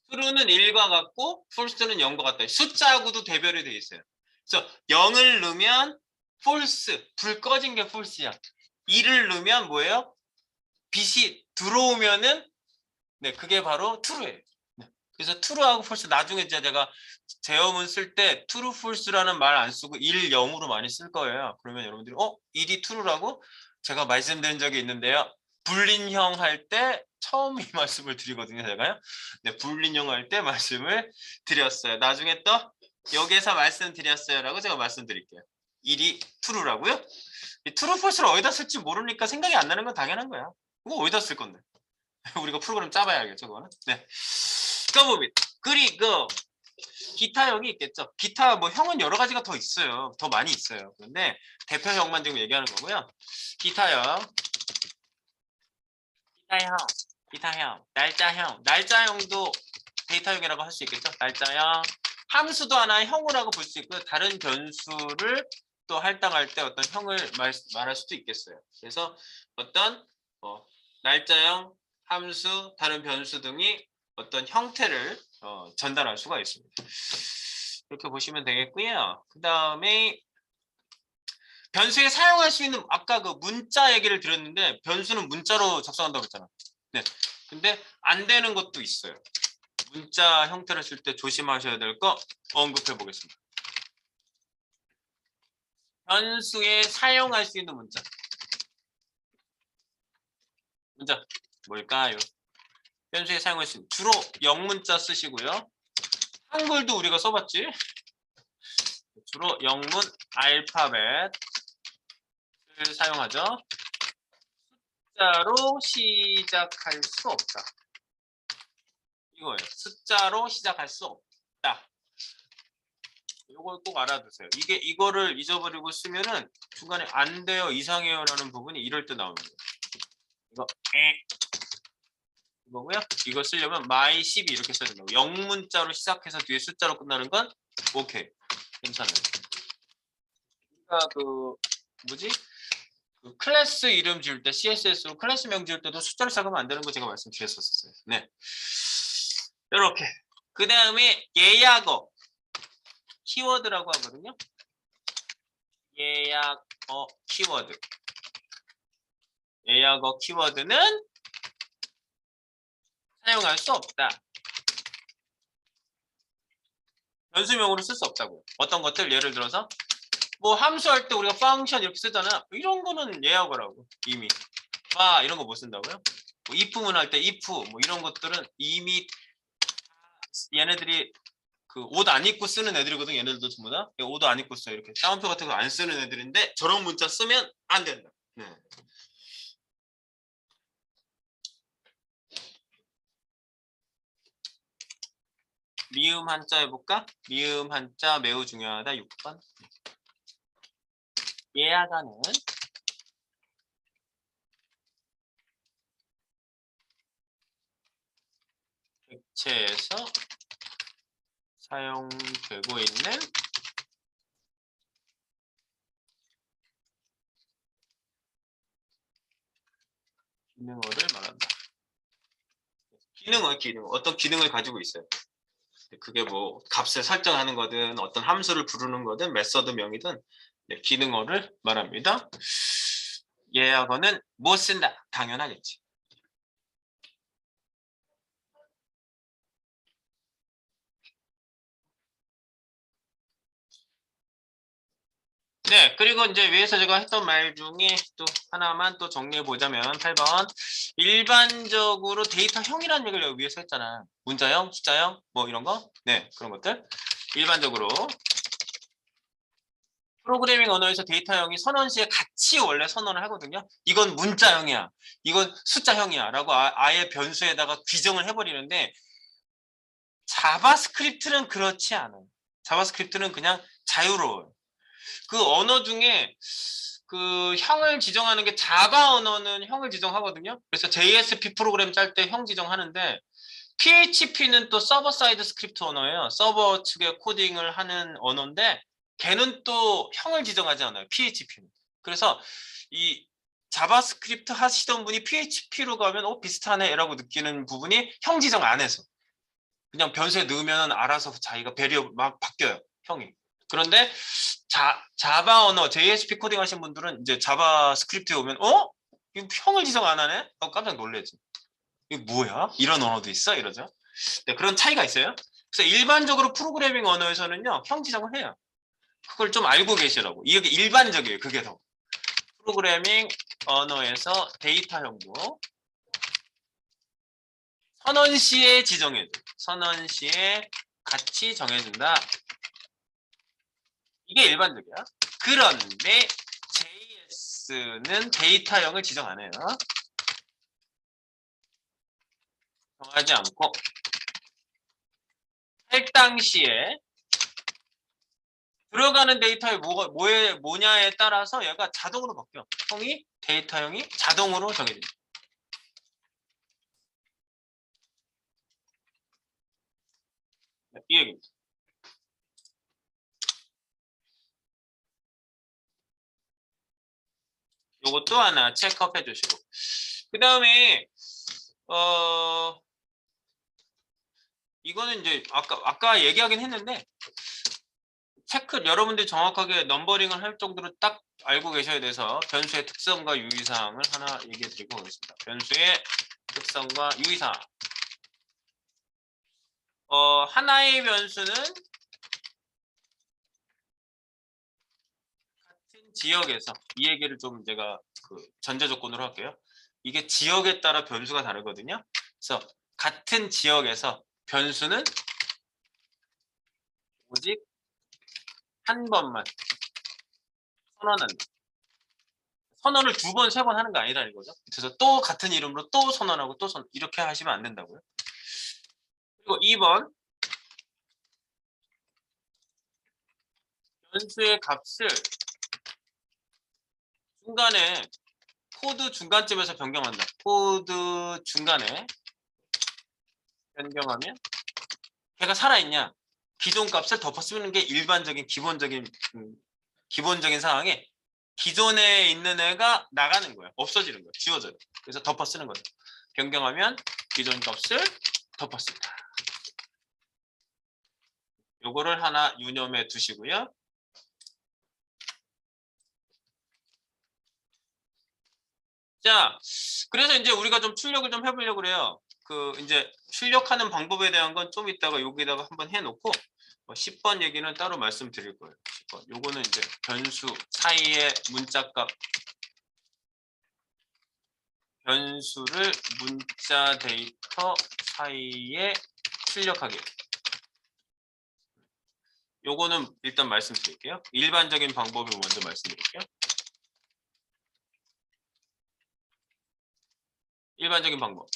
A: true는 1과 같고 false는 0과 같다. 숫자하고도 대별이 돼 있어요. 그래서 0을 넣으면 false, 불 꺼진 게 false야. 2를 넣으면 뭐예요? 빛이 들어오면은 네, 그게 바로 true예요. 네. 그래서 true하고 false 나중에 이제 제가 제어문 쓸 때 true, false라는 말 안 쓰고 1, 0으로 많이 쓸 거예요. 그러면 여러분들이 1이 true라고 제가 말씀드린 적이 있는데요. 불린형 할 때 처음 이 말씀을 드리거든요, 제가요. 네, 불린형 할 때 말씀을 드렸어요. 나중에 또 여기에서 말씀드렸어요라고 제가 말씀드릴게요. 1이 true라고요? 이 true, false를 어디다 쓸지 모르니까 생각이 안 나는 건 당연한 거야. 그거 어디다 쓸 건데? 우리가 프로그램 짜봐야 알겠죠, 그거는. 네. 그봅니다. 그리고 기타형이 있겠죠. 기타 뭐 형은 여러 가지가 더 있어요. 더 많이 있어요. 그런데 대표형만 지금 얘기하는 거고요. 기타형, 날짜형도 데이터형이라고 할 수 있겠죠. 날짜형, 함수도 하나의 형이라고 볼 수 있고 다른 변수를 또 할당할 때 어떤 형을 말할 수도 있겠어요. 그래서 어떤 날짜형, 함수, 다른 변수 등이 어떤 형태를 전달할 수가 있습니다. 이렇게 보시면 되겠고요. 그 다음에 변수에 사용할 수 있는 아까 그 문자 얘기를 드렸는데 변수는 문자로 작성한다고 했잖아. 네. 근데 안 되는 것도 있어요. 문자 형태를 쓸 때 조심하셔야 될 거 언급해 보겠습니다. 변수에 사용할 수 있는 문자. 문자 뭘까요? 변수에 사용할 수 있는 주로 영문자 쓰시고요. 한글도 우리가 써봤지. 주로 영문 알파벳을 사용하죠. 숫자로 시작할 수 없다. 이거예요. 숫자로 시작할 수 없다. 이걸 꼭 알아두세요. 이거를 잊어버리고 쓰면은 중간에 안 돼요, 이상해요라는 부분이 이럴 때 나오는 거예요. 이거고요. 이거 쓰려면 my 12 이렇게 써야 된다고. 영문자로 시작해서 뒤에 숫자로 끝나는 건 오케이, 괜찮아요. 그러니까 뭐지? 그 클래스 이름 지을 때 CSS로 클래스명 지을 때도 숫자로 시작하면 안 되는 거 제가 말씀드렸었어요. 네. 이렇게. 그 다음에 예약어 키워드라고 하거든요. 예약어 키워드. 예약어 키워드는 사용할 수 없다. 변수명으로 쓸 수 없다고요. 어떤 것들 예를 들어서 뭐 함수할 때 우리가 펑션 이렇게 쓰잖아. 이런 거는 예약어라고 이미. 이런 거 못 쓴다고요? 뭐 if문 할 때 if 뭐 이런 것들은 이미 얘네들이 그 옷 안 입고 쓰는 애들이거든. 얘네들도 전부 다 옷 안 입고 써. 이렇게 따옴표 같은 거 안 쓰는 애들인데 저런 문자 쓰면 안 된다. 네. 미음 한자 해볼까? 미음 한자 매우 중요하다. 6번. 예약하는 객체에서 사용되고 있는 기능어를 말한다. 기능 어떤 기능을 가지고 있어요. 그게 뭐 값을 설정하는 거든 어떤 함수를 부르는 거든 메서드명이든 기능어를 말합니다. 예약어는 못 쓴다. 당연하겠지. 네, 그리고 이제 위에서 제가 했던 말 중에 또 하나만 또 정리해 보자면 8번 일반적으로 데이터형이라는 얘기를 위에서 했잖아. 문자형, 숫자형 뭐 이런 거. 네, 그런 것들 일반적으로 프로그래밍 언어에서 데이터형이 선언시에 같이 원래 선언을 하거든요. 이건 문자형이야, 이건 숫자형이야 라고 아예 변수에다가 규정을 해버리는데 자바스크립트는 그렇지 않아요. 자바스크립트는 그냥 자유로워요. 그 언어 중에 그 형을 지정하는 게 자바 언어는 형을 지정하거든요. 그래서 JSP 프로그램 짤 때 형 지정하는데 PHP는 또 서버 사이드 스크립트 언어예요. 서버 측에 코딩을 하는 언어인데 걔는 또 형을 지정하지 않아요. PHP는. 그래서 이 자바스크립트 하시던 분이 PHP로 가면 비슷하네라고 느끼는 부분이 형 지정 안 해서 그냥 변수에 넣으면 알아서 자기가 배리어 막 바뀌어요. 형이. 그런데 자바 언어 JSP 코딩 하신 분들은 이제 자바스크립트에 오면 이거 형을 지정 안 하네? 하고 깜짝 놀래지. 이게 뭐야? 이런 언어도 있어? 이러죠. 네, 그런 차이가 있어요. 그래서 일반적으로 프로그래밍 언어에서는요, 형 지정을 해요. 그걸 좀 알고 계시라고. 이게 일반적이에요. 그게 더. 프로그래밍 언어에서 데이터 형도 선언시에 지정해줘. 선언시에 같이 정해준다. 이게 일반적이야. 그런데 JS는 데이터형을 지정 안 해요. 정하지 않고 할당 시에 들어가는 데이터에 뭐냐에 따라서 얘가 자동으로 바뀌어. 데이터형이 자동으로 정해집니다. 이 얘기입니다. 요것도 하나 체크업 해주시고. 그 다음에 이거는 이제 아까 얘기하긴 했는데 여러분들이 정확하게 넘버링을 할 정도로 딱 알고 계셔야 돼서 변수의 특성과 유의사항을 하나 얘기해 드리고 오겠습니다. 변수의 특성과 유의사항. 하나의 변수는 같은 지역에서 이 얘기를 좀 제가 전제 조건으로 할게요. 이게 지역에 따라 변수가 다르거든요. 그래서 같은 지역에서 변수는 오직 한 번만 선언한다. 선언을 2번, 3번 하는 거 아니라는 거죠. 그래서 또 같은 이름으로 또 선언하고 또 이렇게 하시면 안 된다고요. 그리고 2번 변수의 값을 중간에 코드 중간쯤에서 변경한다. 코드 중간에 변경하면 걔가 살아있냐? 기존 값을 덮어 쓰는 게 일반적인 기본적인 상황에 기존에 있는 애가 나가는 거예요. 없어지는 거예요. 지워져요. 그래서 덮어 쓰는 거죠. 변경하면 기존 값을 덮어 쓴다. 요거를 하나 유념해 두시고요. 자, 그래서 이제 우리가 좀 출력을 좀 해보려고 그래요. 이제 출력하는 방법에 대한 건 좀 이따가 여기다가 한번 해놓고 10번 얘기는 따로 말씀드릴 거예요. 10번. 요거는 이제 변수 사이의 문자값 변수를 문자 데이터 사이에 출력하기. 요거는 일단 말씀드릴게요. 일반적인 방법을 먼저 말씀드릴게요. 일반적인 방법.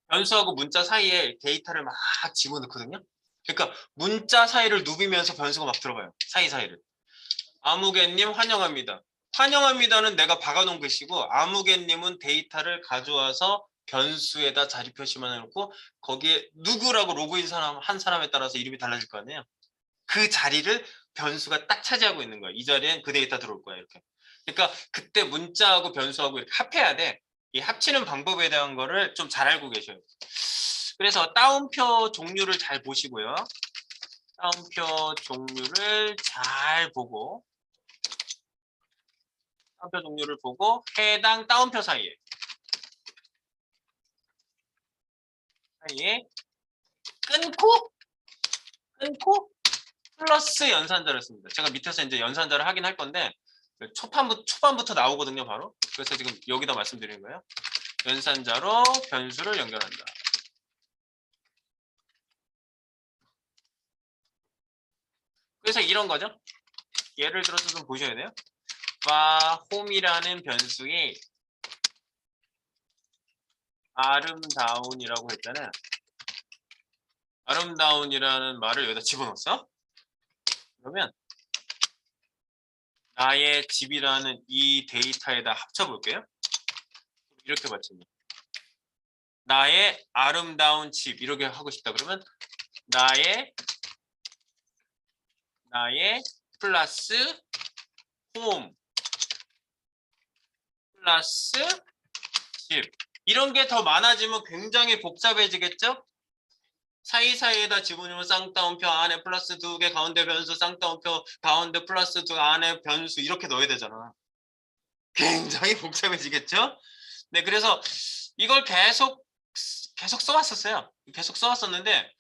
A: 변수하고 문자 사이에 데이터를 막 집어넣거든요. 그러니까 문자 사이를 누비면서 변수가 막 들어가요. 사이사이를. 아무개님 환영합니다. 환영합니다는 내가 박아놓은 글씨고 아무개님은 데이터를 가져와서 변수에다 자리 표시만 해놓고 거기에 누구라고 로그인 한 사람에 따라서 이름이 달라질 거 아니에요. 그 자리를 변수가 딱 차지하고 있는 거예요. 이 자리엔 그 데이터 들어올 거야 이렇게. 그러니까 그때 문자하고 변수하고 이렇게 합해야 돼. 이 합치는 방법에 대한 거를 좀 잘 알고 계셔야 돼요. 그래서 따옴표 종류를 잘 보시고요. 따옴표 종류를 잘 보고 따옴표 종류를 보고 해당 따옴표 사이에 끊고 플러스 연산자를 씁니다. 제가 밑에서 이제 연산자를 하긴 할 건데 초반부터 나오거든요, 바로. 그래서 지금 여기다 말씀드리는 거예요. 연산자로 변수를 연결한다. 그래서 이런 거죠. 예를 들어서 좀 보셔야 돼요. 홈이라는 변수에 아름다운이라고 했잖아요. 아름다운이라는 말을 여기다 집어넣었어. 그러면 나의 집이라는 이 데이터에다 합쳐볼게요. 이렇게 받칩니다. 나의 아름다운 집 이렇게 하고 싶다 그러면 나의 플러스 홈 플러스 집 이런 게 더 많아지면 굉장히 복잡해지겠죠? 사이사이에다 집어넣으면 쌍따옴표 안에 플러스 2개 가운데 변수 쌍따옴표 가운데 플러스 2 안에 변수 이렇게 넣어야 되잖아. 굉장히 복잡해지겠죠? 네, 그래서 이걸 계속 써왔었어요. 계속 써왔었는데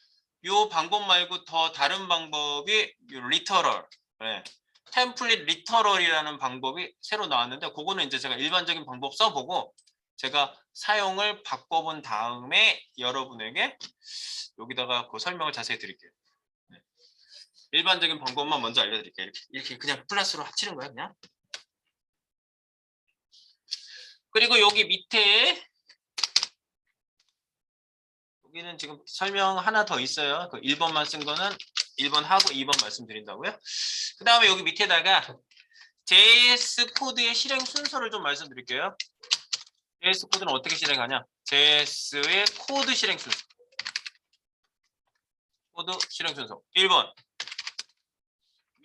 A: 이 방법 말고 더 다른 방법이 리터럴, 네. 템플릿 리터럴이라는 방법이 새로 나왔는데 그거는 이제 제가 일반적인 방법 써보고 제가 사용을 바꿔본 다음에 여러분에게 여기다가 그 설명을 자세히 드릴게요. 네. 일반적인 방법만 먼저 알려드릴게요. 이렇게 그냥 플러스로 합치는 거야 그냥. 그리고 여기 밑에 여기는 지금 설명 하나 더 있어요. 그 1번만 쓴 거는 1번 하고 2번 말씀드린다고요. 그 다음에 여기 밑에다가 JS 코드의 실행 순서를 좀 말씀드릴게요. JS 코드는 어떻게 실행하냐? JS의 코드 실행 순서. 코드 실행 순서. 1번.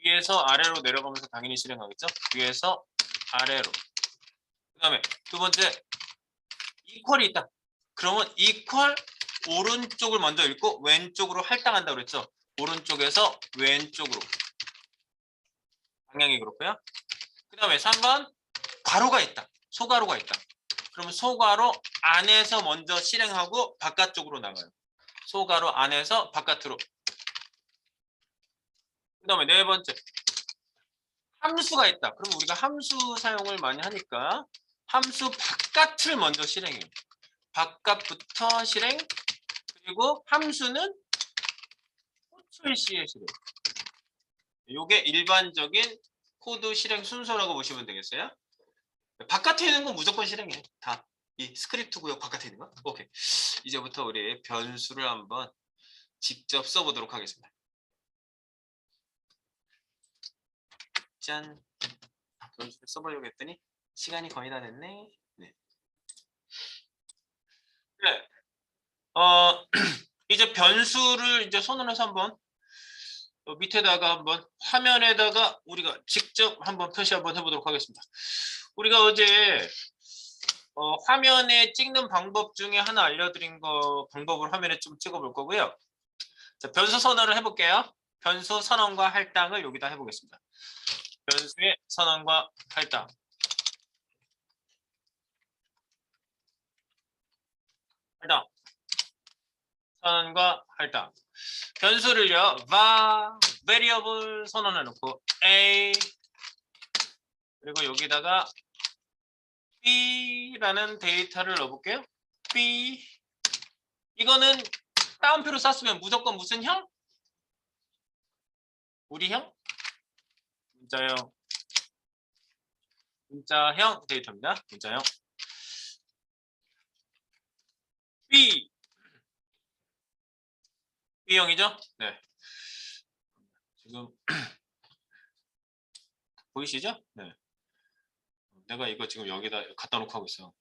A: 위에서 아래로 내려가면서 당연히 실행하겠죠? 위에서 아래로. 그 다음에 두 번째. 이퀄이 있다. 그러면 이퀄 오른쪽을 먼저 읽고 왼쪽으로 할당한다고 그랬죠? 오른쪽에서 왼쪽으로. 방향이 그렇고요. 그 다음에 3번. 괄호가 있다. 소괄호가 있다. 그러면 소괄호 안에서 먼저 실행하고 바깥쪽으로 나가요. 소괄호 안에서 바깥으로. 그 다음에 네 번째. 함수가 있다. 그럼 우리가 함수 사용을 많이 하니까 함수 바깥을 먼저 실행해요. 바깥부터 실행. 그리고 함수는 호출 시에 실행. 이게 일반적인 코드 실행 순서라고 보시면 되겠어요. 바깥에 있는 건 무조건 실행해. 다. 이 스크립트 구역 바깥에 있는 거. 오케이. 이제부터 우리 변수를 한번 직접 써보도록 하겠습니다. 짠. 변수를 써보려고 했더니 시간이 거의 다 됐네. 네. 네. 이제 변수를 이제 선언해서 한번 밑에다가 한번 화면에다가 우리가 직접 한번 표시 한번 해보도록 하겠습니다. 우리가 어제 화면에 찍는 방법 중에 하나 알려드린 거 방법을 화면에 좀 찍어볼 거고요. 자, 변수 선언을 해볼게요. 변수 선언과 할당을 여기다 해보겠습니다. 변수의 선언과 할당. 할당. 선언과 할당. 변수를요. variable 선언해 놓고 a 그리고 여기다가 b라는 데이터를 넣어볼게요. b 이거는 따옴표로 쌌으면 무조건 무슨 형? 우리형? 문자형 데이터입니다. 문자형. B형이죠? 네. 지금 보이시죠? 네. 내가 이거 지금 여기다 갖다 놓고 하고 있어.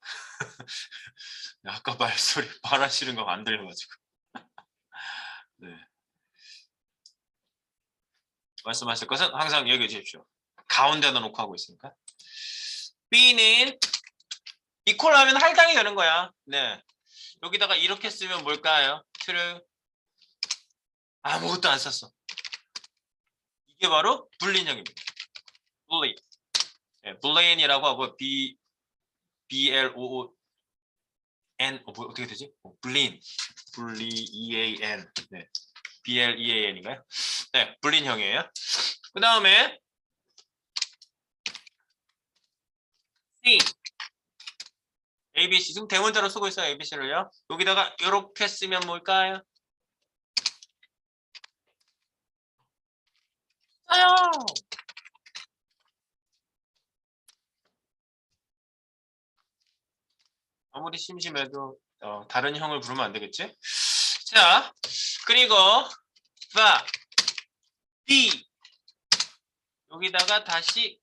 A: 아까 말하시는 거 안 들려가지고. 네. 말씀하실 것은 항상 얘기해 주십시오. 가운데다 놓고 하고 있으니까. B는 이퀄 하면 할당이 되는 거야. 네. 여기다가 이렇게 쓰면 뭘까요? true. 아무것도 안 썼어. 이게 바로 불린형입니다. boolean. 네, boolean이라고 하고 BLOON 뭐 어떻게 되지? boolean. 네. BLEAN인가요? 네, 불린형이에요. 그 다음에 C ABC 지금 대문자로 쓰고 있어요. ABC를요. 여기다가 이렇게 쓰면 뭘까요? 써요. 아무리 심심해도 다른 형을 부르면 안 되겠지? 자, 그리고 B 여기다가 다시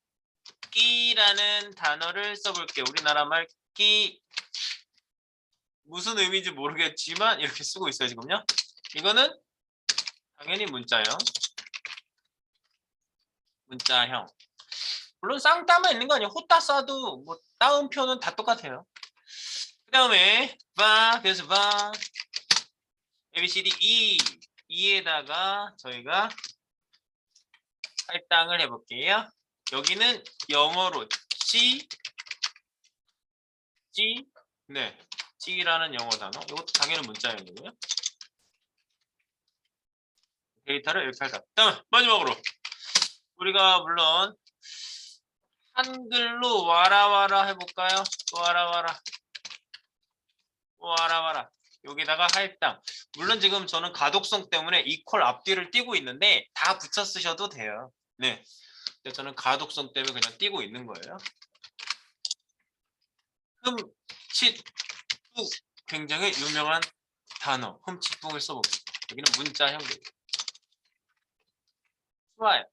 A: 끼라는 단어를 써볼게요. 우리나라 말 끼 무슨 의미인지 모르겠지만 이렇게 쓰고 있어요 지금요. 이거는 당연히 문자형. 물론 쌍따만 있는 거 아니에요. 호따 써도 뭐 따옴표는 다 똑같아요. 그 다음에 그래서 A, B, C, D, E에다가 저희가 할당을 해볼게요. 여기는 영어로 네, G라는 영어 단어. 이것도 당연히 문자형이고요. 데이터를 이렇게 할까. 다음 마지막으로 우리가 물론 한글로 와라 해볼까요? 와라. 여기다가 할당. 물론 지금 저는 가독성 때문에 이퀄 앞뒤를 띄고 있는데 다 붙여 쓰셔도 돼요. 네. 근데 저는 가독성 때문에 그냥 띄고 있는 거예요. 흠칫뿡 굉장히 유명한 단어. 흠칫뿡을 써보겠습니다. 여기는 문자형들. 좋아요.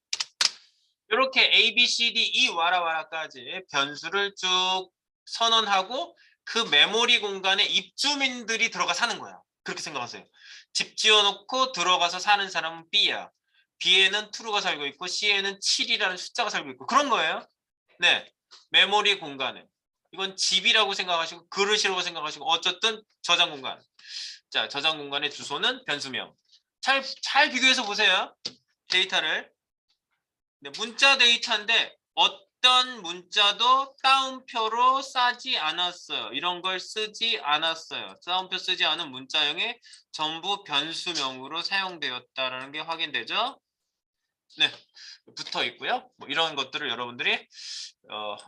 A: 이렇게 A, B, C, D, E 와라까지 변수를 쭉 선언하고 그 메모리 공간에 입주민들이 들어가 사는 거야. 그렇게 생각하세요. 집 지어놓고 들어가서 사는 사람은 B야. B에는 true가 살고 있고 C에는 7이라는 숫자가 살고 있고 그런 거예요. 네, 메모리 공간에. 이건 집이라고 생각하시고 그릇이라고 생각하시고 어쨌든 저장 공간. 자, 저장 공간의 주소는 변수명. 잘 비교해서 보세요. 데이터를. 네, 문자 데이터인데 어떤 문자도 따옴표로 싸지 않았어요. 이런 걸 쓰지 않았어요. 따옴표 쓰지 않은 문자형이 전부 변수명으로 사용되었다는 게 확인되죠? 네, 붙어 있고요. 뭐 이런 것들을 여러분들이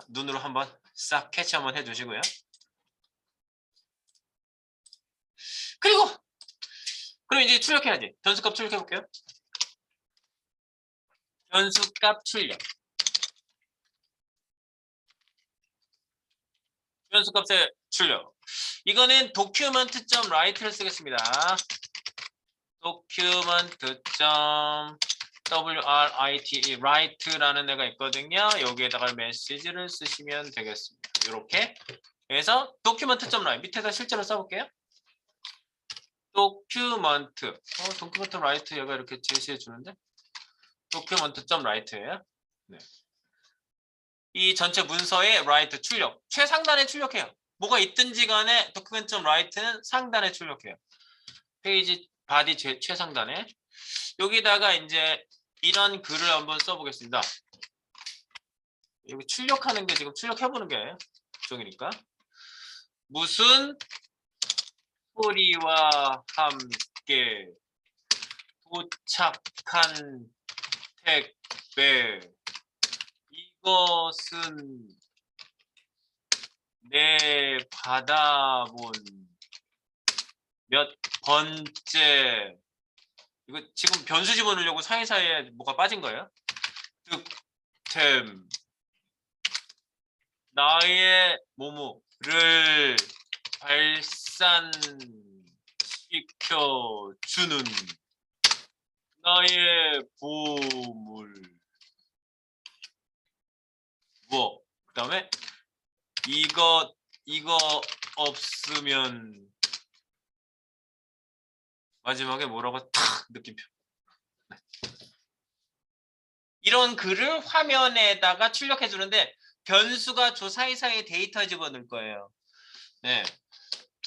A: 눈으로 한번 싹 캐치 한번 해주시고요. 그럼 이제 출력해야지. 변수값 출력해 볼게요. 변수값 출력. 변수값의 출력. 이거는 document.write를 쓰겠습니다. document.write라는 애가 있거든요. 여기에다가 메시지를 쓰시면 되겠습니다. 이렇게 해서 document.write 밑에다 실제로 써볼게요. document.write 얘가 이렇게 제시해 주는데 document.write예요. 네. 이 전체 문서의 write 출력 최상단에 출력해요. 뭐가 있든지 간에 document.write는 상단에 출력해요. 페이지 바디 최상단에 여기다가 이제 이런 글을 한번 써보겠습니다. 여기 출력하는 게 지금 출력해보는 게 종이니까 무슨 소리와 함께 도착한 택배 이것은 내 받아본 몇 번째 이거 지금 변수 집어넣으려고 사이사이에 뭐가 빠진 거예요? 득템 나의 모모를 발산시켜주는 나의 보물 뭐 그다음에 이거 없으면 마지막에 뭐라고 탁 느낌표. 이런 글을 화면에다가 출력해 주는데 변수가 저 사이사이에 데이터 집어넣을 거예요. 네,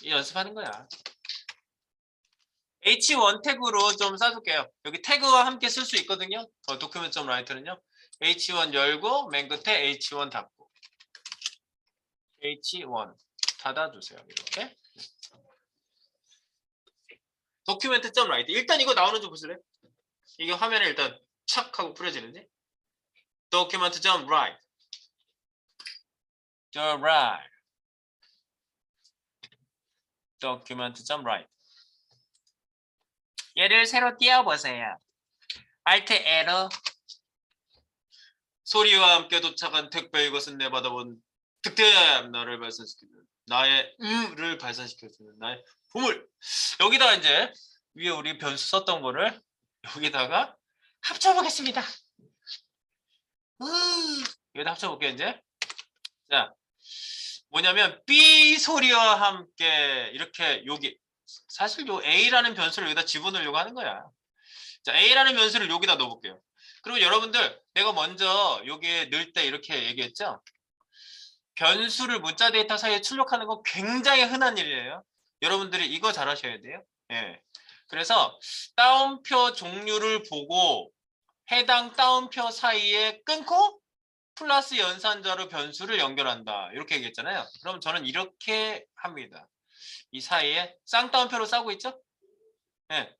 A: 이 연습하는 거야. H1 태그로 좀 써줄게요. 여기 태그와 함께 쓸 수 있거든요. document.write는요. H1 열고 맨 끝에 H1 닫고 H1 닫아주세요. 이렇게 document.write 일단 이거 나오는 좀 보실래요? 이게 화면에 일단 착 하고 뿌려지는지 document.write document.write 얘를 새로 띄워보세요. Alt 에러 소리와 함께 도착한 택배 이것은 내 받아본 득템 나를 발산시키는 나의 를 발산시켜주는 나의 보물 여기다 이제 위에 우리 변수 썼던 거를 여기다가 합쳐보겠습니다. 여기다 합쳐볼게요 이제. 자 뭐냐면 B 소리와 함께 이렇게 여기 사실 요 A라는 변수를 여기다 집어넣으려고 하는 거야. 자, A라는 변수를 여기다 넣어볼게요. 그리고 여러분들 내가 먼저 여기에 넣을 때 이렇게 얘기했죠? 변수를 문자 데이터 사이에 출력하는 건 굉장히 흔한 일이에요. 여러분들이 이거 잘 하셔야 돼요. 예. 그래서 따옴표 종류를 보고 해당 따옴표 사이에 끊고 플러스 연산자로 변수를 연결한다. 이렇게 얘기했잖아요. 그럼 저는 이렇게 합니다. 이 사이에 쌍따옴표로 싸고 있죠? 네.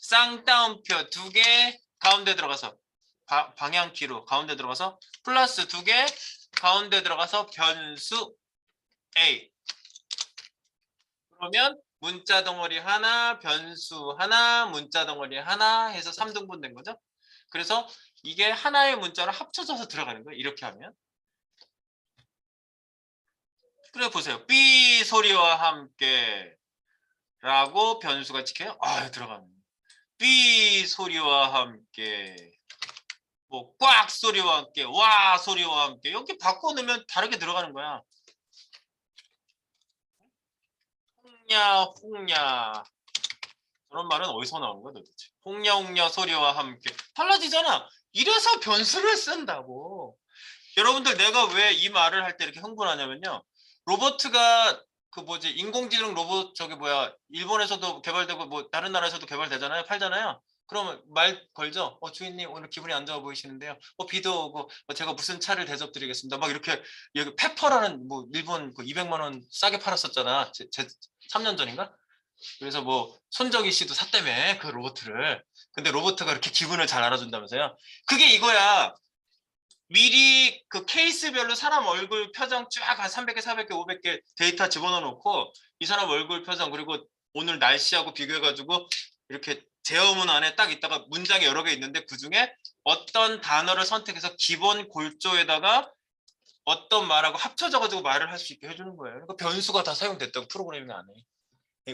A: 쌍따옴표 2개 가운데 들어가서 방향키로 가운데 들어가서 플러스 2개 가운데 들어가서 변수 A. 그러면 문자 덩어리 하나, 변수 하나, 문자 덩어리 하나 해서 3등분 된 거죠? 그래서 이게 하나의 문자로 합쳐져서 들어가는 거예요. 이렇게 하면. 그래 보세요. B 소리와 함께 라고 변수가 찍혀요. 아, 들어가네. B 소리와 함께 뭐 꽉 소리와 함께 와 소리와 함께 이렇게 바꿔놓으면 다르게 들어가는 거야. 홍냐 홍냐 그런 말은 어디서 나오는 거야 도대체. 홍냐 홍냐 소리와 함께 달라지잖아. 이래서 변수를 쓴다고. 여러분들 내가 왜 이 말을 할 때 이렇게 흥분하냐면요. 로버트가 그 뭐지 인공지능 로봇 저기 뭐야 일본에서도 개발되고 뭐 다른 나라에서도 개발되잖아요. 팔잖아요. 그러면 말 걸죠. 주인님 오늘 기분이 안 좋아 보이시는데요. 비도 오고 제가 무슨 차를 대접드리겠습니다. 막 이렇게 여기 페퍼라는 뭐 일본 그 200만 원 싸게 팔았었잖아. 제 3년 전인가? 그래서 뭐 손정희 씨도 샀다며 그 로봇을. 근데 로봇가 이렇게 기분을 잘 알아준다면서요. 그게 이거야. 미리 그 케이스별로 사람 얼굴 표정 쫙 한 300개, 400개, 500개 데이터 집어넣어 놓고 이 사람 얼굴 표정 그리고 오늘 날씨하고 비교해가지고 이렇게 제어문 안에 딱 있다가 문장이 여러 개 있는데 그중에 어떤 단어를 선택해서 기본 골조에다가 어떤 말하고 합쳐져가지고 말을 할 수 있게 해주는 거예요. 그러니까 변수가 다 사용됐다고 프로그래밍 안에.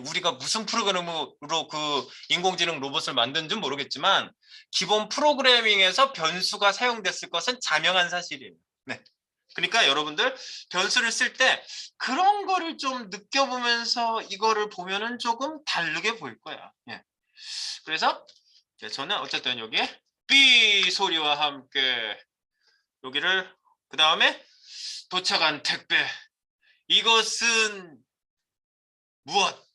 A: 우리가 무슨 프로그램으로 그 인공지능 로봇을 만든지 모르겠지만 기본 프로그래밍에서 변수가 사용됐을 것은 자명한 사실이에요. 네. 그러니까 여러분들 변수를 쓸 때 그런 거를 좀 느껴보면서 이거를 보면은 조금 다르게 보일 거야. 예. 그래서 저는 어쨌든 여기에 B 소리와 함께 여기를 그 다음에 도착한 택배 이것은 무엇?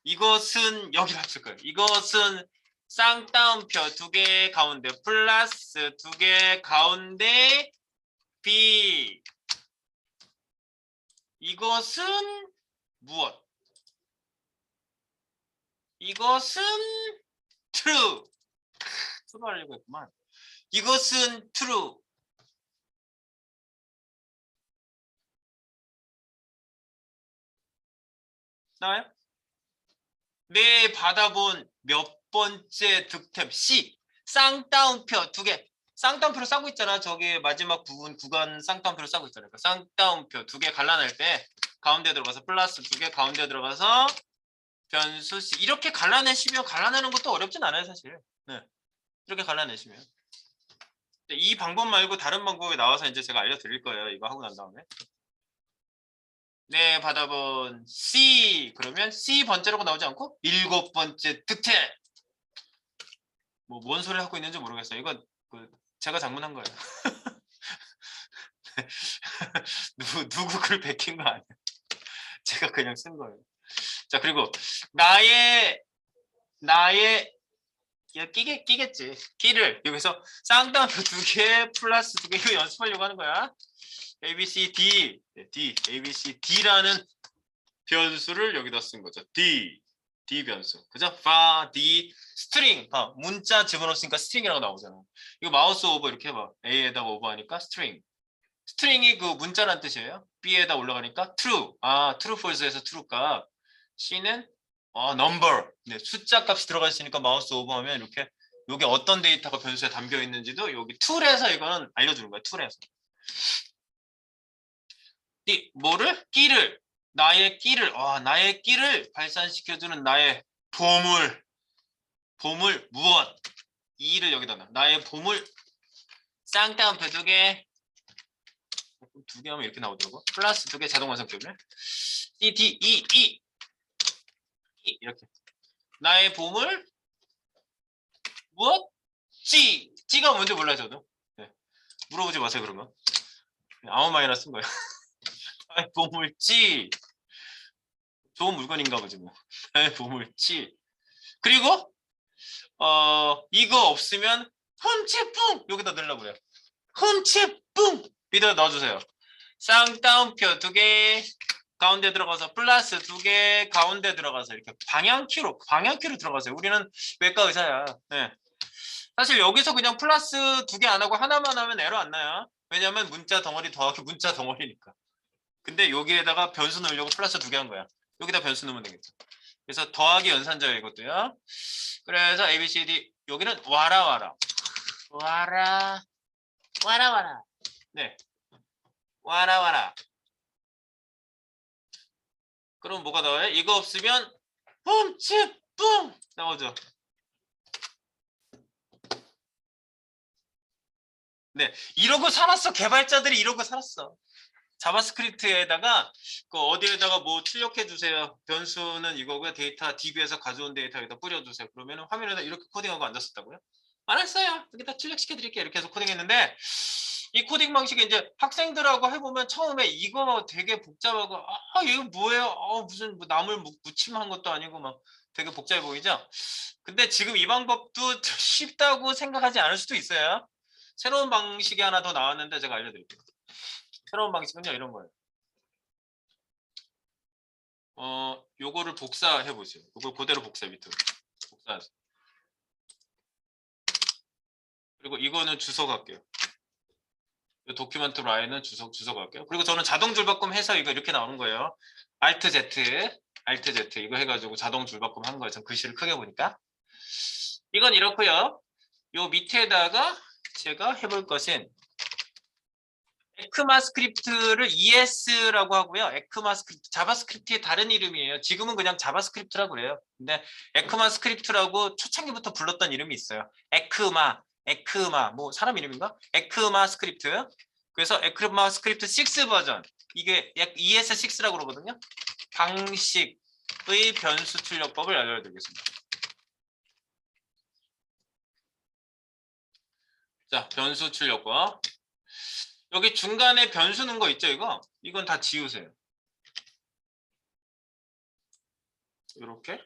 A: 이것은 여기를 합칠 거예요. 이것은 쌍따옴표 2개 가운데 플러스 2개 가운데 B. 이것은 무엇? 이것은 true. true 하려고 했구만. 이것은 true. 나와요? 내 받아본 몇 번째 득템 C. 쌍따옴표 2개. 쌍따옴표로 싸고 있잖아. 저기 마지막 부분 구간 쌍따옴표로 싸고 있잖아요. 그러니까 쌍따옴표 2개 갈라낼 때 가운데 들어가서 플러스 2개 가운데 들어가서 변수 C 이렇게 갈라내시면 갈라내는 것도 어렵진 않아요 사실. 네. 이렇게 갈라내시면 이 방법 말고 다른 방법이 나와서 이제 제가 알려드릴 거예요. 이거 하고 난 다음에 네 받아본 C 그러면 C 번째라고 나오지 않고 7번째 득템 뭐 뭔 소리를 하고 있는지 모르겠어요. 이건 그 제가 장문한 거예요. 누구 글 베낀 거 아니에요. 제가 그냥 쓴 거예요. 자 그리고 나의 끼겠지. 끼를 여기서 쌍따옴표 2개 플러스 2개 이거 연습하려고 하는 거야. ABCD ABC D라는 변수를 여기다 쓴 거죠. D 변수. 그죠? D 스트링. 문자 집어넣었으니까 스트링이라고 나오잖아. 이거 마우스 오버 이렇게 해봐. A에다가 오버하니까 스트링. 스트링이 그 문자란 뜻이에요. B에다 올라가니까 true. true false에서 true 값. C는 number. 네, 숫자 값이 들어가 있으니까 마우스 오버하면 이렇게 여기 어떤 데이터가 변수에 담겨 있는지도 여기 툴에서 이거는 알려주는 거예요. 툴에서. 뭐를? 끼를. 나의 끼를 발산시켜주는 나의 보물 무엇? 이를 여기다 놔. 나의 보물 쌍따옴표 2개 두 개 하면 이렇게 나오더라고. 플러스 두 개 자동 완성 때문에. C, D, E, E. E 이렇게. 나의 보물 무엇? C. C가 뭔지 몰라요 저도. 네. 물어보지 마세요 그런 거. 아무 말이나 쓴 거예요. 나의 보물 C. 좋은 물건인가 보지 뭐. 나의 보물 C. 그리고 이거 없으면 흠치뿡 여기다 넣으려고 그래요. 흠치뿡 여기다 넣어주세요. 쌍따옴표 2개 가운데 들어가서 플러스 2개 가운데 들어가서 이렇게 방향키로 들어가세요. 우리는 외과 의사야. 네. 사실 여기서 그냥 플러스 2개 안 하고 하나만 하면 에러 안 나요. 왜냐면 문자 덩어리 더하기 문자 덩어리니까. 근데 여기에다가 변수 넣으려고 플러스 2개 한 거야. 여기다 변수 넣으면 되겠죠. 그래서 더하기 연산자예요 이것도요. 그래서 A, B, C, D 여기는 와라. 네. 와라. 그럼 뭐가 나와요? 이거 없으면 흠치뿡 나오죠. 네, 이러고 살았어. 개발자들이 이러고 살았어. 자바스크립트에다가 그 어디에다가 뭐 출력해 주세요. 변수는 이거고요. 데이터 DB에서 가져온 데이터 여기다 뿌려주세요. 그러면 화면에다 이렇게 코딩하고 앉았었다고요? 알았어요. 여기다 출력시켜 드릴게요. 이렇게 해서 코딩했는데 이 코딩 방식이 이제 학생들하고 해보면 처음에 이거 되게 복잡하고 이거 뭐예요? 무슨 뭐 나물 무침한 것도 아니고 막 되게 복잡해 보이죠? 근데 지금 이 방법도 쉽다고 생각하지 않을 수도 있어요. 새로운 방식이 하나 더 나왔는데 제가 알려드릴게요. 새로운 방식은요 이런 거예요. 요거를 복사해 보세요. 요걸 그대로 복사 밑으로 복사하세요. 그리고 이거는 주소 갈게요. 도큐멘트 라인은 주소 갈게요. 그리고 저는 자동 줄바꿈 해서 이거 이렇게 나오는 거예요. Alt Z 이거 해가지고 자동 줄바꿈 한 거예요. 전 글씨를 크게 보니까. 이건 이렇고요. 요 밑에다가 제가 해볼 것은 에크마스크립트를 ES라고 하고요. 에크마스크립트 자바스크립트의 다른 이름이에요. 지금은 그냥 자바스크립트라고 그래요. 근데 에크마스크립트라고 초창기부터 불렀던 이름이 있어요. 에크마 뭐 사람 이름인가? 에크마스크립트. 그래서 에크마스크립트 6 버전. 이게 ES6라고 그러거든요. 방식의 변수 출력법을 알려드리겠습니다. 자, 변수 출력법. 여기 중간에 변수 넣은 거 있죠, 이거? 이건 다 지우세요. 이렇게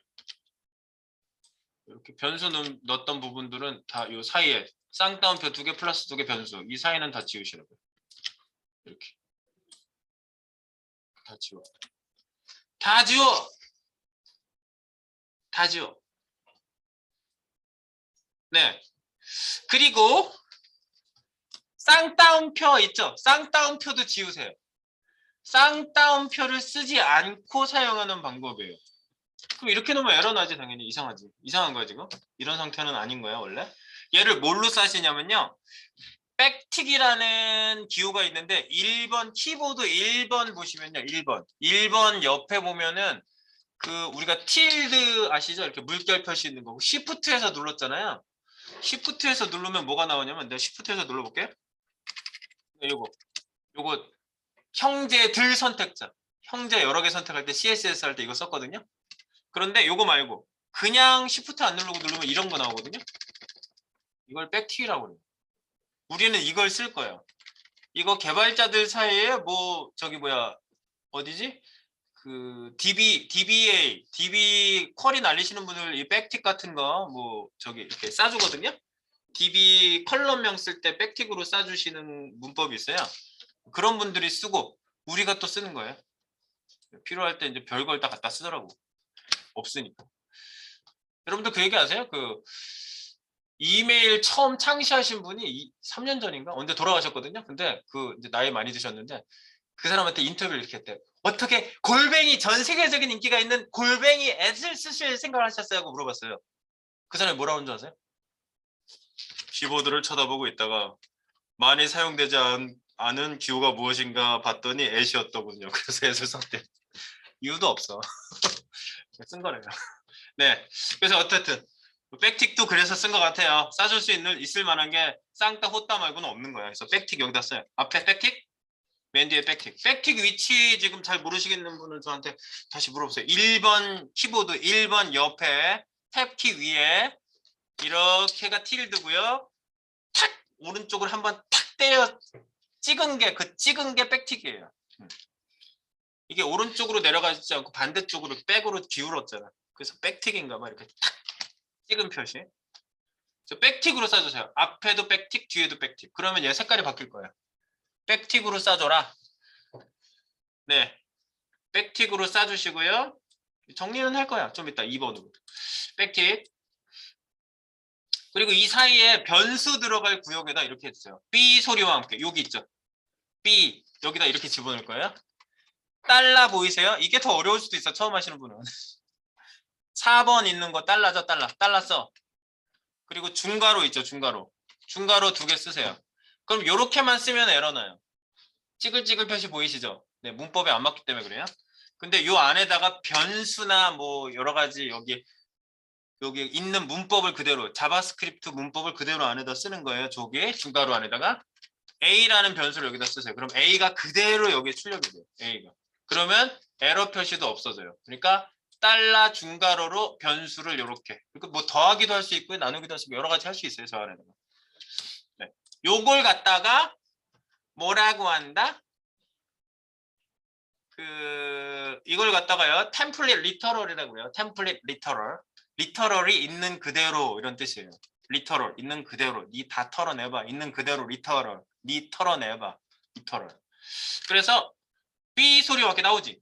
A: 변수 넣었던 부분들은 다 이 사이에 쌍따옴표 2개 플러스 2개 변수 이 사이는 다 지우시라고요. 이렇게 다 지워. 네. 그리고 쌍따옴표 있죠? 쌍따옴표도 지우세요. 쌍따옴표를 쓰지 않고 사용하는 방법이에요. 그럼 이렇게 놓으면 에러 나지 당연히. 이상하지. 이상한 거야 지금. 이런 상태는 아닌 거야 원래. 얘를 뭘로 싸시냐면요. 백틱이라는 기호가 있는데 1번 키보드 1번 보시면요. 1번 옆에 보면은 그 우리가 틸드 아시죠? 이렇게 물결 표시 있는 거고 시프트에서 눌렀잖아요. 시프트에서 누르면 뭐가 나오냐면 내가 시프트에서 눌러볼게. 요거 형제들 선택자. 형제 여러 개 선택할 때 CSS 할 때 이거 썼거든요. 그런데 요거 말고 그냥 시프트 안 누르고 누르면 이런 거 나오거든요. 이걸 백틱이라고 그래요. 우리는 이걸 쓸 거예요. 이거 개발자들 사이에 뭐 저기 뭐야 어디지? 그 DB 쿼리 날리시는 분들 이 백틱 같은 거 뭐 저기 이렇게 싸주거든요. DB 컬럼명 쓸 때 백틱으로 싸주시는 문법이 있어요. 그런 분들이 쓰고 우리가 또 쓰는 거예요. 필요할 때 이제 별걸 다 갖다 쓰더라고. 없으니까. 여러분들 그 얘기 아세요? 그 이메일 처음 창시하신 분이 3년 전인가? 언제 돌아가셨거든요. 근데 그 이제 나이 많이 드셨는데 그 사람한테 인터뷰를 이렇게 했대요. 어떻게 골뱅이 전 세계적인 인기가 있는 골뱅이 앳을 쓰실 생각을 하셨어요? 하고 물어봤어요. 그 사람이 뭐라고 하는 줄 아세요? 키보드를 쳐다보고 있다가 많이 사용되지 않은 기호가 무엇인가 봤더니 앳이었더군요. 그래서 앳을 썼대. 이유도 없어. 쓴 거래요. 네. 그래서 어쨌든 백틱도 그래서 쓴 것 같아요. 싸줄 수 있을 만한 게 쌍따 호따 말고는 없는 거예요. 그래서 백틱 여기다 써요. 앞에 백틱 맨 뒤에 백틱. 백틱 위치 지금 잘 모르시겠는 분은 저한테 다시 물어보세요. 1번 키보드 1번 옆에 탭키 위에 이렇게가 틸드고요. 탁 오른쪽을 한번 탁 때려 찍은 게 백틱이에요. 이게 오른쪽으로 내려가지 않고 반대쪽으로 백으로 기울었잖아. 그래서 백틱인가 봐. 이렇게 탁 찍은 표시. 백틱으로 싸주세요. 앞에도 백틱, 뒤에도 백틱. 그러면 얘 색깔이 바뀔 거예요. 백틱으로 싸줘라. 네, 백틱으로 싸주시고요. 정리는 할 거야. 좀 이따 2번으로. 백틱. 그리고 이 사이에 변수 들어갈 구역에다 이렇게 해주세요. B 소리와 함께. 여기 있죠. B 여기다 이렇게 집어넣을 거예요. 달러 보이세요? 이게 더 어려울 수도 있어. 처음 하시는 분은. 4번 있는 거 달러죠. 달러 써. 그리고 중괄호 있죠. 중괄호 2개 쓰세요. 그럼 요렇게만 쓰면 에러 나요. 찌글찌글 표시 보이시죠? 네, 문법에 안 맞기 때문에 그래요. 근데 요 안에다가 변수나 뭐 여러 가지 여기 있는 문법을 그대로 자바스크립트 문법을 그대로 안에다 쓰는 거예요. 저기 중괄호 안에다가 A라는 변수를 여기다 쓰세요. 그럼 A가 그대로 여기에 출력이 돼요. A가. 그러면 에러 표시도 없어져요. 그러니까 달러 중괄호로 변수를 이렇게. 그러니까 뭐 더하기도 할 수 있고요, 나누기도 할 수 있고 여러 가지 할 수 있어요. 저 안에다가. 네. 요걸 갖다가 뭐라고 한다? 이걸 갖다가요. 템플릿 리터럴이라고 해요. 템플릿 리터럴. 리터럴이 있는 그대로 이런 뜻이에요. 리터럴 있는 그대로. 니 다 털어내봐. 있는 그대로 리터럴. 니 털어내봐. 리터럴. 그래서 B 소리와 함께 나오지.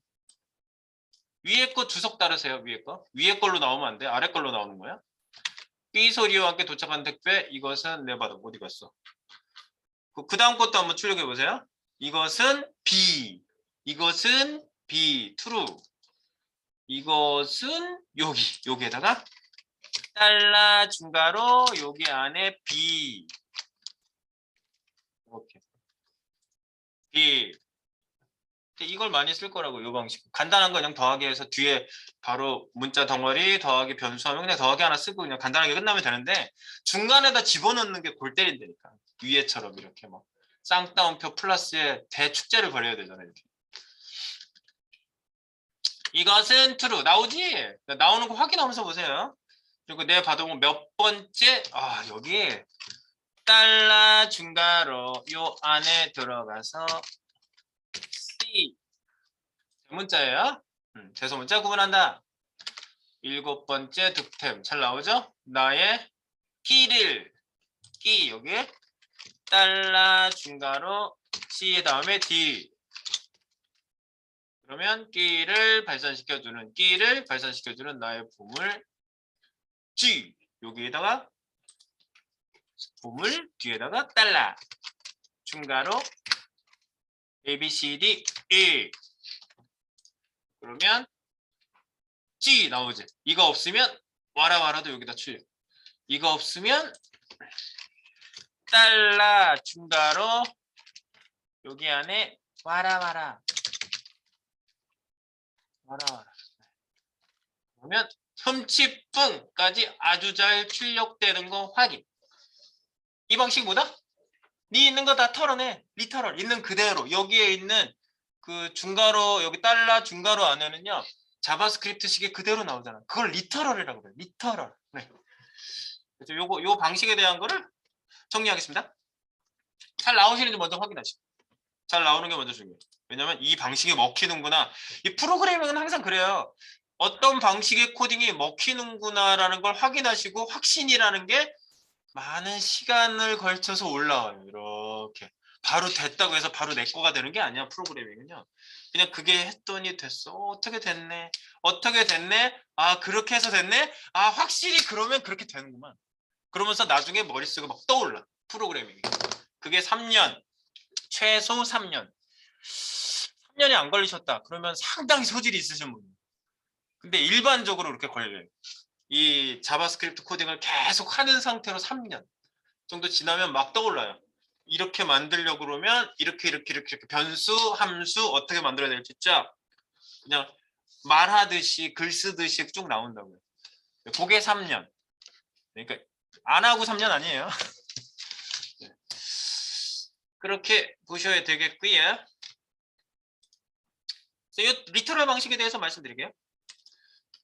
A: 위에 거 주석 따르세요. 위에 거. 위에 걸로 나오면 안 돼. 아래 걸로 나오는 거야. B 소리와 함께 도착한 택배. 이것은 내 바닥 어디 갔어? 그 다음 것도 한번 출력해 보세요. 이것은 B. 이것은 B. true. 이것은 여기에다가 달러 중괄호 여기 안에 B. 이렇게. B. 이걸 많이 쓸 거라고 이 방식. 간단한 거 그냥 더하기 해서 뒤에 바로 문자 덩어리 더하기 변수하면 그냥 더하기 하나 쓰고 그냥 간단하게 끝나면 되는데 중간에다 집어넣는 게 골 때린다니까. 위에처럼 이렇게 뭐 쌍따옴표 플러스에 대축제를 벌여야 되잖아요. 이렇게. 이것은 true. 나오지? 나오는 거 확인하면서 보세요. 그리고 내 받아본 몇 번째 여기 달러 중괄호 요 안에 들어가서 C 대문자예요. 대소문자 구분한다. 7번째 득템 잘 나오죠? 나의 끼 여기 달러 중괄호 C 다음에 D. 그러면 끼를 발산시켜주는 나의 보물 G. 여기에다가 보물 뒤에다가 달러 중괄호 A, B, C, D, E. 그러면 G 나오지. 이거 없으면 와라와라도 여기다 출력. 이거 없으면 달러 중괄호 여기 안에 와라와라. 그러면 흠칫뿡까지 아주 잘 출력되는 거 확인. 이 방식 뭐다? 네 있는 거 다 털어내. 리터럴 있는 그대로. 여기에 있는 그 중괄호 여기 달러 중괄호 안에는요. 자바스크립트식이 그대로 나오잖아. 그걸 리터럴이라고 그래요. 리터럴. 네. 그래서 요 방식에 대한 거를 정리하겠습니다. 잘 나오시는지 먼저 확인하시고. 잘 나오는 게 먼저 중요해요. 왜냐면 이 방식이 먹히는구나. 이 프로그래밍은 항상 그래요. 어떤 방식의 코딩이 먹히는구나라는 걸 확인하시고 확신이라는 게 많은 시간을 걸쳐서 올라와요. 이렇게. 바로 됐다고 해서 바로 내 거가 되는 게 아니야. 프로그래밍은요. 그냥 그게 했더니 됐어. 어떻게 됐네. 그렇게 해서 됐네. 확실히 그러면 그렇게 되는구만. 그러면서 나중에 머릿속에 막 떠올라. 프로그래밍이. 그게 3년. 최소 3년. 3년이 안 걸리셨다. 그러면 상당히 소질이 있으신 분이에요. 근데 일반적으로 그렇게 걸려요. 이 자바스크립트 코딩을 계속 하는 상태로 3년 정도 지나면 막 떠올라요. 이렇게 만들려고 그러면 이렇게 변수, 함수 어떻게 만들어야 될지 쫙 그냥 말하듯이 글 쓰듯이 쭉 나온다고요. 그게 3년. 그러니까 안 하고 3년 아니에요. 그렇게 보셔야 되겠고요. 이 리터럴 방식에 대해서 말씀드릴게요.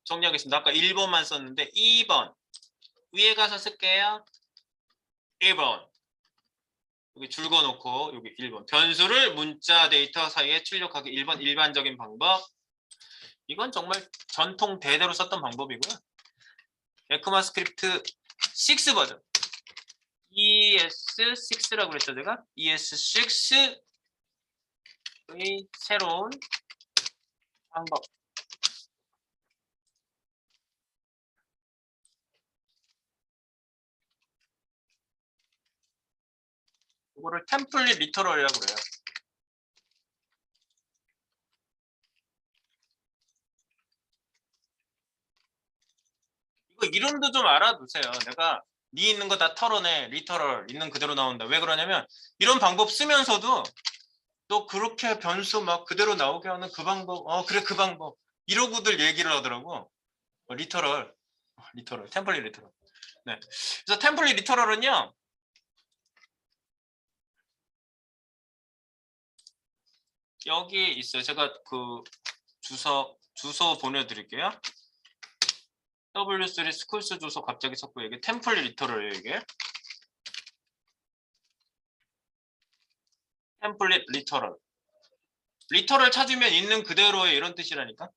A: 정리하겠습니다. 아까 1번만 썼는데 2번 위에 가서 쓸게요. 1번 여기 줄 그어놓고 여기 1번 변수를 문자 데이터 사이에 출력하기 1번 일반적인 방법. 이건 정말 전통 대대로 썼던 방법이고요. 에크마스크립트 6 버전 ES6라고 그랬죠 제가? ES6의 새로운 방법. 이거를 템플릿 리터럴이라고 그래요. 이거 이름도 좀 알아두세요. 내가 네 있는 거 다 털어내 리터럴 있는 그대로 나온다. 왜 그러냐면 이런 방법 쓰면서도 또 그렇게 변수 막 그대로 나오게 하는 그 방법 그래 그 방법 이러고들 얘기를 하더라고. 리터럴 템플릿 리터럴. 네. 그래서 템플릿 리터럴은요 여기 있어요. 제가 그 주소 보내드릴게요. W3 스쿨스 주소 갑자기 썼고 이게 템플릿 리터럴이에요. 이게 템플릿 리터럴 찾으면 있는 그대로의 이런 뜻이라니까.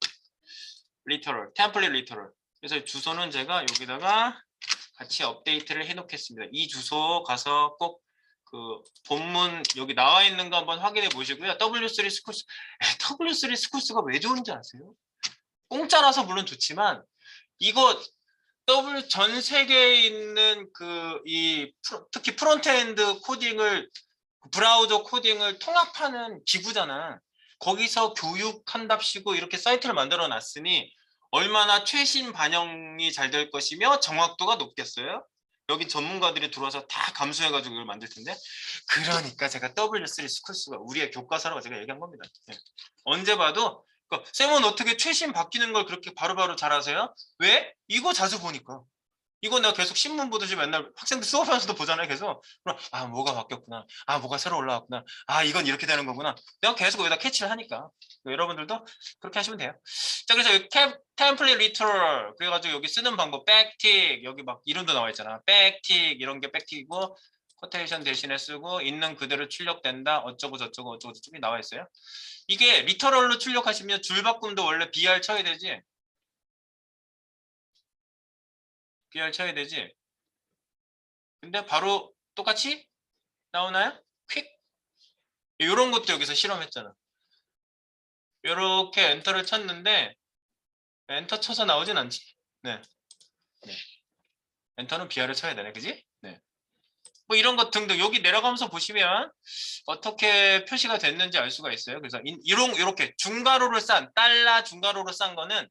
A: 리터럴 템플릿 리터럴. 그래서 주소는 제가 여기다가 같이 업데이트를 해놓겠습니다. 이 주소 가서 꼭 그 본문 여기 나와 있는 거 한번 확인해 보시고요. W3 스쿨스 W3 스쿨스가 왜 좋은지 아세요? 공짜라서 물론 좋지만 이거 전 세계에 있는 특히 프론트엔드 코딩을 브라우저 코딩을 통합하는 기구잖아. 거기서 교육한답시고 이렇게 사이트를 만들어 놨으니 얼마나 최신 반영이 잘 될 것이며 정확도가 높겠어요? 여기 전문가들이 들어와서 다 감수해가지고 이걸 만들 텐데. 그러니까 제가 W3 스쿨스가 우리의 교과서라고 제가 얘기한 겁니다. 네. 언제 봐도 그러니까 쌤은 어떻게 최신 바뀌는 걸 그렇게 바로바로 잘 아세요? 왜? 이거 자주 보니까. 이거 내가 계속 신문 보듯이 맨날 학생들 수업하면서도 보잖아요. 계속. 그럼 뭐가 바뀌었구나. 뭐가 새로 올라왔구나. 이건 이렇게 되는 거구나. 내가 계속 여기다 캐치를 하니까. 여러분들도 그렇게 하시면 돼요. 자, 그래서 여기 템플릿 리터럴 그래가지고 여기 쓰는 방법 백틱 여기 막 이름도 나와 있잖아. 백틱 이런 게 백틱이고 코테이션 대신에 쓰고 있는 그대로 출력된다. 어쩌고 저쩌고 어쩌고 저쩌고 나와 있어요. 이게 리터럴로 출력하시면 줄바꿈도 원래 BR 쳐야 되지. BR 쳐야 되지. 근데 바로 똑같이 나오나요? 퀵. 이런 것도 여기서 실험했잖아. 이렇게 엔터를 쳤는데 엔터 쳐서 나오진 않지. 네. 엔터는 BR을 쳐야 되네. 그지? 네. 뭐 이런 것 등등 여기 내려가면서 보시면 어떻게 표시가 됐는지 알 수가 있어요. 그래서 이렇게 중괄호를 싼 달러 중괄호로 싼 거는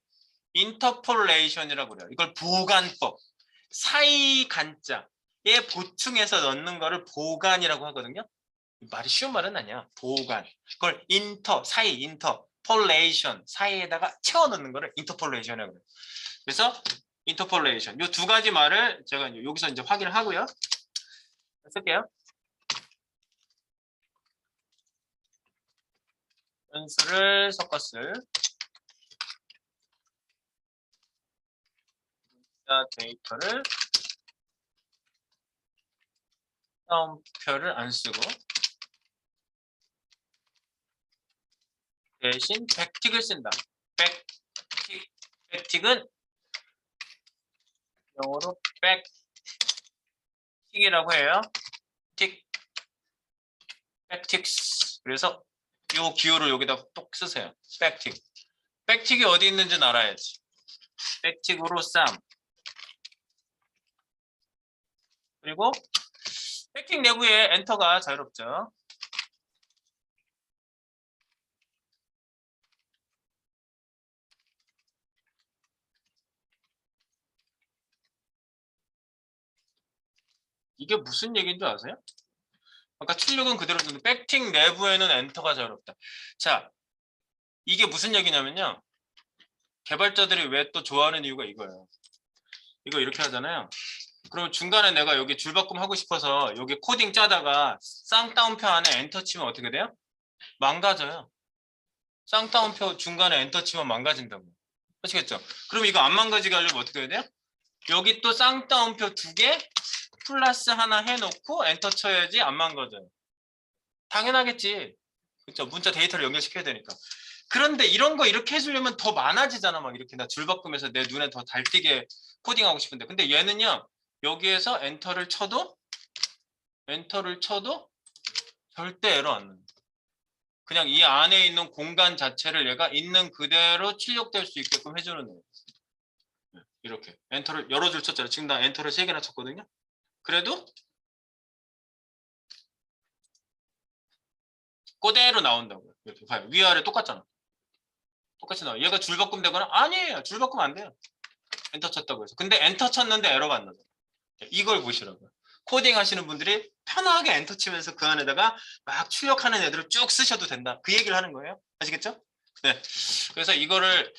A: 인터폴레이션이라고 그래요. 이걸 보관법. 사이 간자에 보충해서 넣는 거를 보관이라고 하거든요. 말이 쉬운 말은 아니야. 보관. 그걸 인터폴레이션 사이에다가 채워 넣는 거를 인터폴레이션이라고 그래요. 그래서 인터폴레이션 이 두 가지 말을 제가 여기서 이제 확인을 하고요. 쓸게요. 변수를 섞었을 데이터를 다운표를 안 쓰고 대신 백틱을 쓴다. 백틱은 영어로 백틱이라고 해요. 백틱스. 그래서 이 기호를 여기다 똑 쓰세요. 백틱. 백틱이 어디 있는지 알아야지. 백틱으로 쌈. 그리고 백틱 내부에 엔터가 자유롭죠. 이게 무슨 얘기인 줄 아세요? 아까 출력은 그대로 쓰는데 백틱 내부에는 엔터가 자유롭다. 자, 이게 무슨 얘기냐면요. 개발자들이 왜 또 좋아하는 이유가 이거예요. 이거 이렇게 하잖아요. 그럼 중간에 내가 여기 줄바꿈 하고 싶어서 여기 코딩 짜다가 쌍따옴표 안에 엔터 치면 어떻게 돼요? 망가져요. 쌍따옴표 중간에 엔터 치면 망가진다고. 아시겠죠? 그럼 이거 안 망가지게 하려면 어떻게 해야 돼요? 여기 또 쌍따옴표 2개 플러스 하나 해놓고 엔터 쳐야지 안 망가져요. 당연하겠지. 그렇죠? 문자 데이터를 연결시켜야 되니까. 그런데 이런 거 이렇게 해주려면 더 많아지잖아. 막 이렇게 나 줄바꿈해서 내 눈에 더 달띄게 코딩하고 싶은데. 근데 얘는요. 여기에서 엔터를 쳐도 절대 에러 안 나요. 그냥 이 안에 있는 공간 자체를 얘가 있는 그대로 출력될 수 있게끔 해주는 거예요. 이렇게 엔터를 여러 줄 쳤잖아요. 지금 나 엔터를 3개나 쳤거든요. 그래도 그대로 나온다고요. 이렇게 봐요. 위아래 똑같잖아. 똑같이 나와. 얘가 줄바꿈 되거나 아니에요. 줄바꿈 안 돼요. 엔터 쳤다고 해서. 근데 엔터 쳤는데 에러가 안 나죠. 이걸 보시라고요. 코딩 하시는 분들이 편하게 엔터 치면서 그 안에다가 막 출력하는 애들을 쭉 쓰셔도 된다. 그 얘기를 하는 거예요. 아시겠죠? 네. 그래서 이거를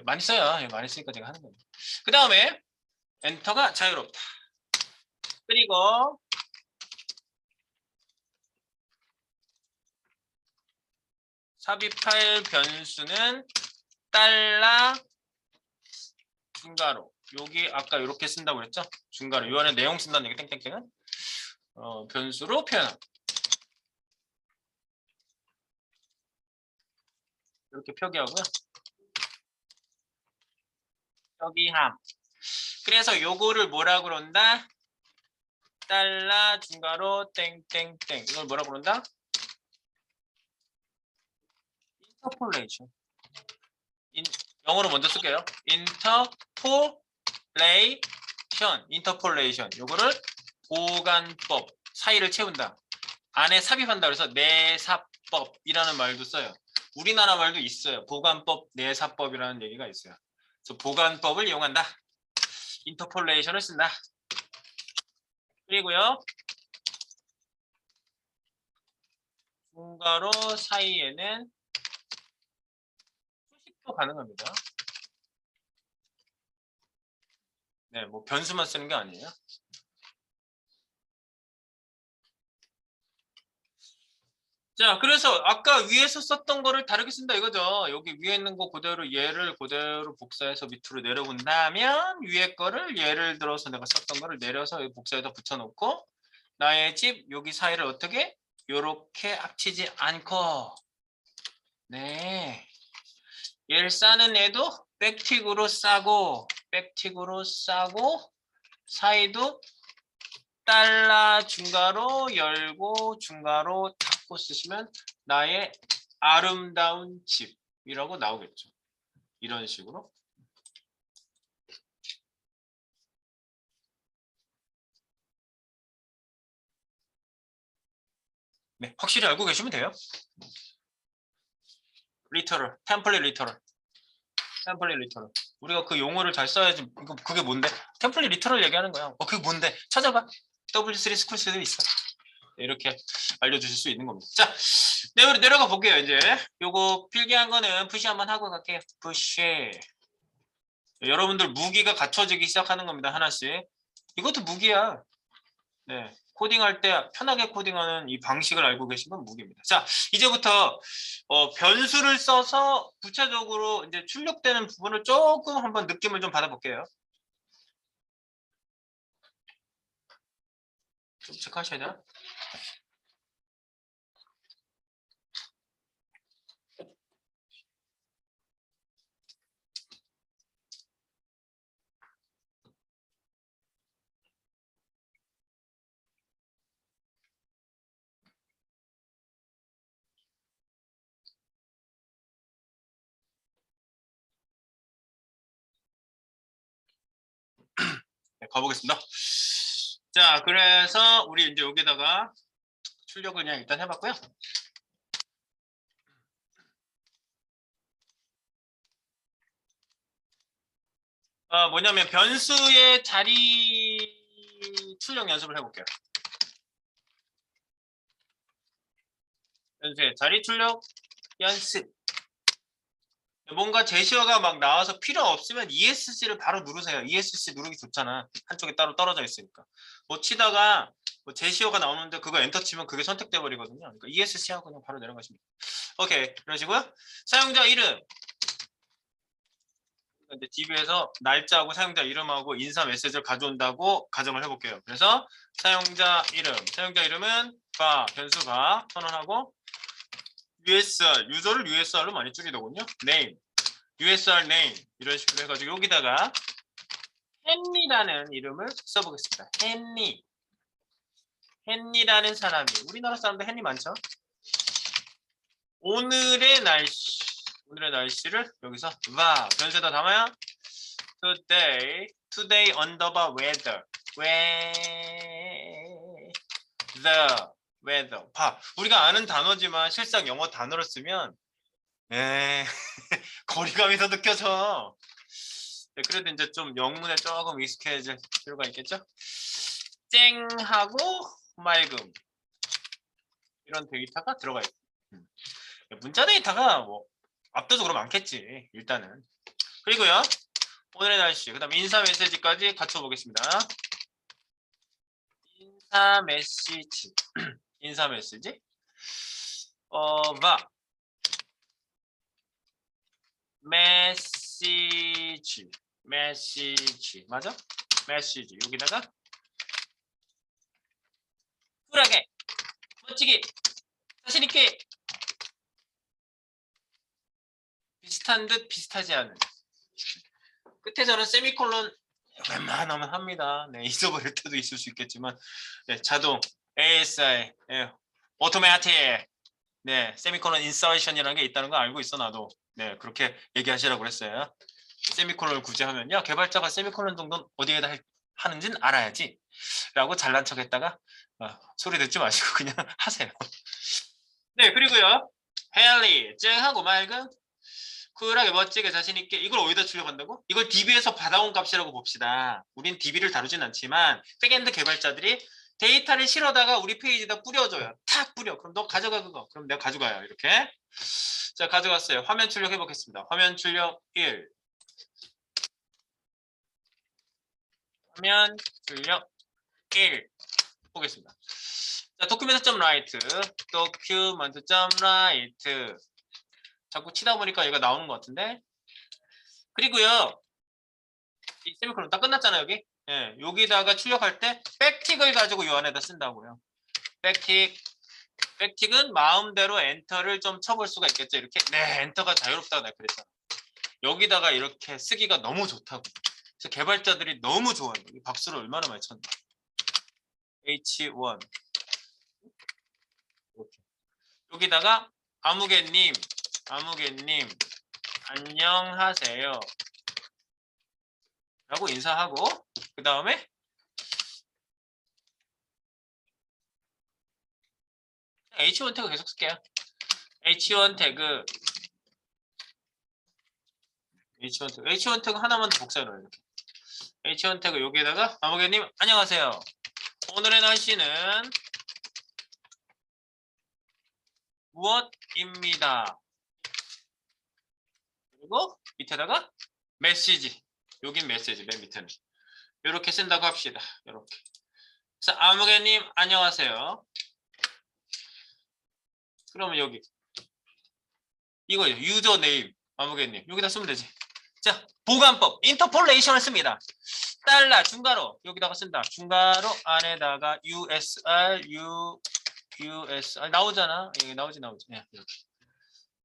A: 많이 써요. 많이 쓰니까 제가 하는 거예요. 그 다음에 엔터가 자유롭다. 그리고 삽입 파일 변수는 달러 중괄호. 여기 아까 이렇게 쓴다고 그랬죠? 중괄호. 이 안에 내용 쓴다는 얘기 땡땡땡은 변수로 표현합니다. 이렇게 표기하고요. 표기함. 그래서 요거를 뭐라 그런다? 달러 중괄호 땡땡땡. 이걸 뭐라 그런다? 인터폴레이션. 영어로 먼저 쓸게요. 인터폴레이션. 요거를 보관법 사이를 채운다. 안에 삽입한다. 그래서 내사법이라는 말도 써요. 우리나라 말도 있어요. 보관법, 내사법이라는 얘기가 있어요. 그래서 보관법을 이용한다. 인터폴레이션을 쓴다. 그리고요. 중괄호 사이에는 수식도 가능합니다. 네, 뭐 변수만 쓰는 게 아니에요. 자, 그래서 아까 위에서 썼던 거를 다르게 쓴다 이거죠. 여기 위에 있는 거 그대로 얘를 그대로 복사해서 밑으로 내려본다면 위에 거를 예를 들어서 내가 썼던 거를 내려서 복사에다 붙여놓고 나의 집 여기 사이를 어떻게? 요렇게 합치지 않고 네 얘를 싸는 애도 백틱으로 싸고 사이도 달러 중괄호 열고 중괄호 닫고 쓰시면 나의 아름다운 집이라고 나오겠죠. 이런 식으로. 네, 확실히 알고 계시면 돼요. 리터럴, 템플릿 리터럴. 우리가 그 용어를 잘 써야지. 그게 뭔데? 템플릿 리터럴 얘기하는 거야. 그게 뭔데? 찾아봐. W3 스쿨스도 있어. 이렇게 알려주실 수 있는 겁니다. 자, 내려가 볼게요. 이제 요거 필기한 거는 푸시 한번 하고 갈게요. 푸시. 여러분들 무기가 갖춰지기 시작하는 겁니다. 하나씩. 이것도 무기야. 네. 코딩할 때 편하게 코딩하는 이 방식을 알고 계시면 무기입니다. 자, 이제부터 변수를 써서 구체적으로 이제 출력되는 부분을 조금 한번 느낌을 좀 받아볼게요. 좀 체크하셔야 되나? 네, 가보겠습니다. 자, 그래서 우리 이제 여기다가 출력을 그냥 일단 해봤고요. 뭐냐면 변수의 자리 출력 연습을 해볼게요. 변수의 자리 출력 연습. 뭔가 제시어가 막 나와서 필요 없으면 ESC를 바로 누르세요. ESC 누르기 좋잖아. 한쪽에 따로 떨어져 있으니까. 뭐 치다가 뭐 제시어가 나오는데 그거 엔터 치면 그게 선택돼 버리거든요. 그러니까 ESC 하고 그냥 바로 내려가시면 돼요. 오케이. 그러시고요. 사용자 이름. 근데 DB에서 날짜하고 사용자 이름하고 인사 메시지를 가져온다고 가정을 해볼게요. 그래서 사용자 이름은 변수 선언하고 USR, 유저를 USR로 많이 줄이더군요. name, USR name 이런 식으로 해가지고 여기다가 헨리라는 이름을 써보겠습니다. 헨리라는 사람이 우리나라 사람들 헨리 많죠? 오늘의 날씨를 여기서 변수에다 담아요. today underbar weather the weather. 우리가 아는 단어지만 실상 영어 단어를 쓰면 거리감이 더 느껴져. 네, 그래도 이제 좀 영문에 조금 익숙해질 필요가 있겠죠? 쨍하고 맑음 이런 데이터가 들어가 있고 문자 데이터가 뭐 압도적으로 많겠지 일단은. 그리고요 오늘의 날씨 그 다음 인사 메시지까지 갖춰 보겠습니다. 인사 메시지 인사 메시지 메시지 맞아? 메시지 여기다가 쿨하게 멋지게 자신있게 비슷한 듯 비슷하지 않은 끝에 저는 세미콜론 웬만하면 합니다. 네, 잊어버릴 때도 있을 수 있겠지만 네, 자동 ASI 오토매틱 네, 세미콜론 인서션이라는 게 있다는 거 알고 있어 나도. 네, 그렇게 얘기하시라고 그랬어요. 세미콜론을 굳이 하면요 개발자가 세미콜론 정도는 어디에다 하는지는 알아야지 라고 잘난 척 했다가 소리 듣지 마시고 그냥 하세요. 네, 그리고요 헨리 쨍하고 맑은 쿨하게 멋지게 자신있게 이걸 어디다 출력한다고? 이걸 DB에서 받아온 값이라고 봅시다. 우린 DB를 다루진 않지만 백엔드 개발자들이 데이터를 실어다가 우리 페이지에다 뿌려줘요. 탁 뿌려. 그럼 너 가져가 그거. 그럼 내가 가져가요. 이렇게. 자, 가져갔어요. 화면 출력해 보겠습니다. 화면 출력 1. 화면 출력 1. 보겠습니다. 자, document.write. document.write. 자꾸 치다 보니까 얘가 나오는 것 같은데. 그리고요. 이 세미콜론 다 끝났잖아요, 여기. 예, 여기다가 출력할 때 백틱을 가지고 요 안에다 쓴다고요. 백틱은 마음대로 엔터를 좀 쳐볼 수가 있겠죠. 이렇게. 네, 엔터가 자유롭다고 내가 그랬잖아. 여기다가 이렇게 쓰기가 너무 좋다고. 그래서 개발자들이 너무 좋아해요. 박수를 얼마나 많이 쳤나. H1. 이렇게. 여기다가 아무개님 안녕하세요. 라고 인사하고 그 다음에 H1 태그 계속 쓸게요. H1 태그 H1 태그 하나만 더 복사해요. 이렇게. H1 태그 여기에다가 아무개님 안녕하세요. 오늘의 날씨는 무엇입니다. 그리고 밑에다가 메시지. 여긴 메시지 맨 밑에는. 이렇게 쓴다고 합시다. 이렇게. 자, 아무개님 안녕하세요. 그러면 여기 이거요. 유저 네임 아무개님 여기다 쓰면 되지. 자, 보관법 인터폴레이션을 씁니다. 달러 중괄호 여기다가 쓴다. 중괄호 안에다가 USR 나오잖아. 여기 나오지. 네, 이렇게.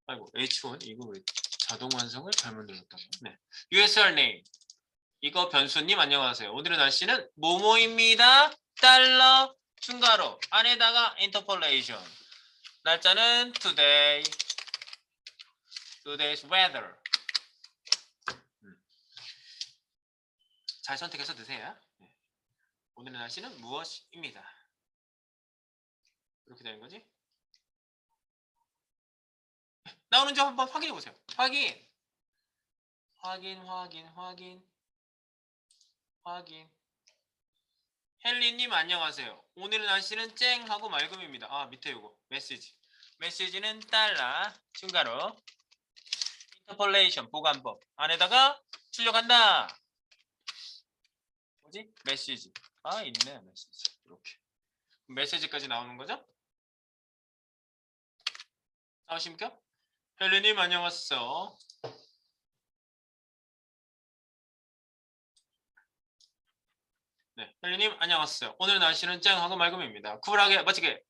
A: 아이고 H1 이거 왜 자동 완성을 잘못 눌렀다고. 네. USR name 이거 변수님 안녕하세요. 오늘의 날씨는 뭐뭐입니다. 달러 중괄호 안에다가 인터폴레이션 날짜는 today's weather. 잘 선택해서 드세요. 네. 오늘의 날씨는 무엇입니다. 이렇게 되는 거지. 나오는지 한번 확인해 보세요. 확인. 헨리님 안녕하세요. 오늘의 날씨는 쨍하고 맑음입니다. 아 밑에 요거 메시지는 달러 중괄호 인터폴레이션 보관법 안에다가 출력한다. 뭐지? 메시지. 아 있네 메시지. 이렇게. 메시지까지 나오는 거죠? 나오십니까? 헬리님 안녕하세요. 네, 헬리님 안녕하세요. 오늘 날씨는 쨍하고 맑음입니다. 쿨하게 멋지게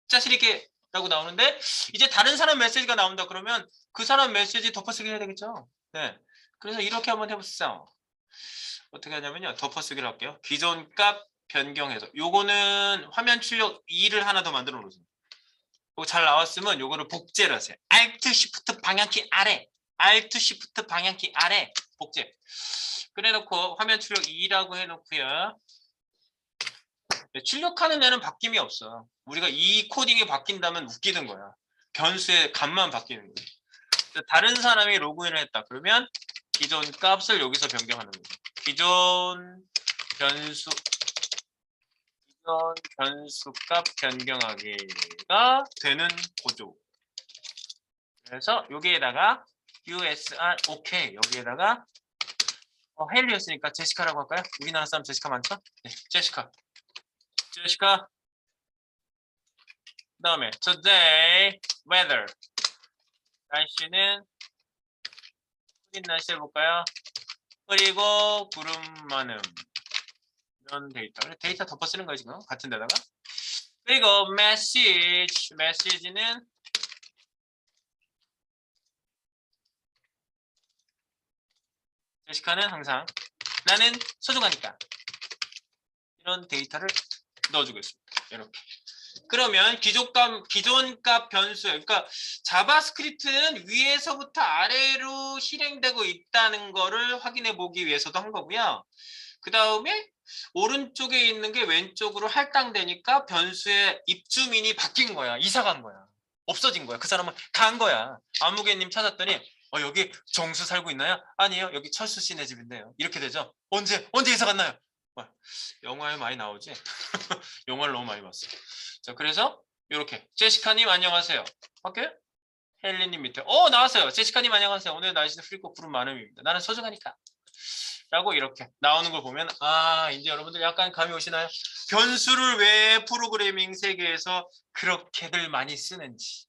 A: 자신 있게 라고 나오는데 이제 다른 사람 메시지가 나온다 그러면 그 사람 메시지 덮어쓰기 해야 되겠죠? 네. 그래서 이렇게 한번 해보세요. 어떻게 하냐면요. 덮어쓰기를 할게요. 기존 값 변경해서 요거는 화면 출력 2를 하나 더 만들어 놓으세요. 요거 잘 나왔으면 요거를 복제를 하세요. Alt Shift 방향키 아래 Alt Shift 방향키 아래 복제 그래놓고 화면 출력 2라고 해놓고요. 네, 출력하는 애는 바뀜이 없어. 우리가 이 코딩이 바뀐다면 웃기는 거야. 변수의 값만 바뀌는 거야. 다른 사람이 로그인을 했다. 그러면 기존 값을 여기서 변경하는 거예요. 기존 변수 값 변경하기가 되는 구조. 그래서 여기에다가 USR OK 여기에다가 헬리였으니까 제시카라고 할까요? 우리나라 사람 제시카 많죠? 네, 제시카. 그 다음에 today weather 날씨는 흐린 날씨 해볼까요? 그리고 구름 많음 이런 데이터 덮어 쓰는 거예요 지금 같은 데다가 그리고 메시지는 제시카는 항상 나는 소중하니까 이런 데이터를 넣어주고 있습니다. 이렇게 그러면 기존 값 변수 그러니까 자바스크립트는 위에서부터 아래로 실행되고 있다는 거를 확인해 보기 위해서도 한 거고요. 그 다음에 오른쪽에 있는 게 왼쪽으로 할당되니까 변수의 입주민이 바뀐 거야. 이사 간 거야. 없어진 거야. 그 사람은 간 거야. 아무개님 찾았더니 여기 정수 살고 있나요? 아니에요. 여기 철수 씨네 집인데요. 이렇게 되죠. 언제 이사 갔나요? 영화에 많이 나오지? 영화를 너무 많이 봤어. 자, 그래서 이렇게 제시카님 안녕하세요. 오케이? 헬리님 밑에 나왔어요. 제시카님 안녕하세요. 오늘 날씨는 흐리고 구름 많음입니다. 나는 소중하니까. 라고 이렇게 나오는 걸 보면 이제 여러분들 약간 감이 오시나요? 변수를 왜 프로그래밍 세계에서 그렇게들 많이 쓰는지.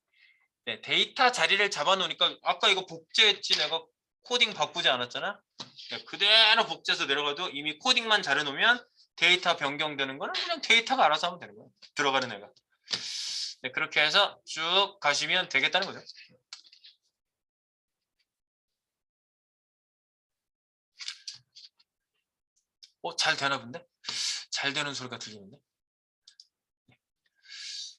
A: 네, 데이터 자리를 잡아놓으니까 아까 이거 복제했지 내가 코딩 바꾸지 않았잖아. 네, 그대로 복제해서 내려가도 이미 코딩만 잘해놓으면 데이터 변경되는 거는 그냥 데이터가 알아서 하면 되는 거예요. 들어가는 애가. 네, 그렇게 해서 쭉 가시면 되겠다는 거죠. 잘 되나 본데? 잘 되는 소리가 들리는데?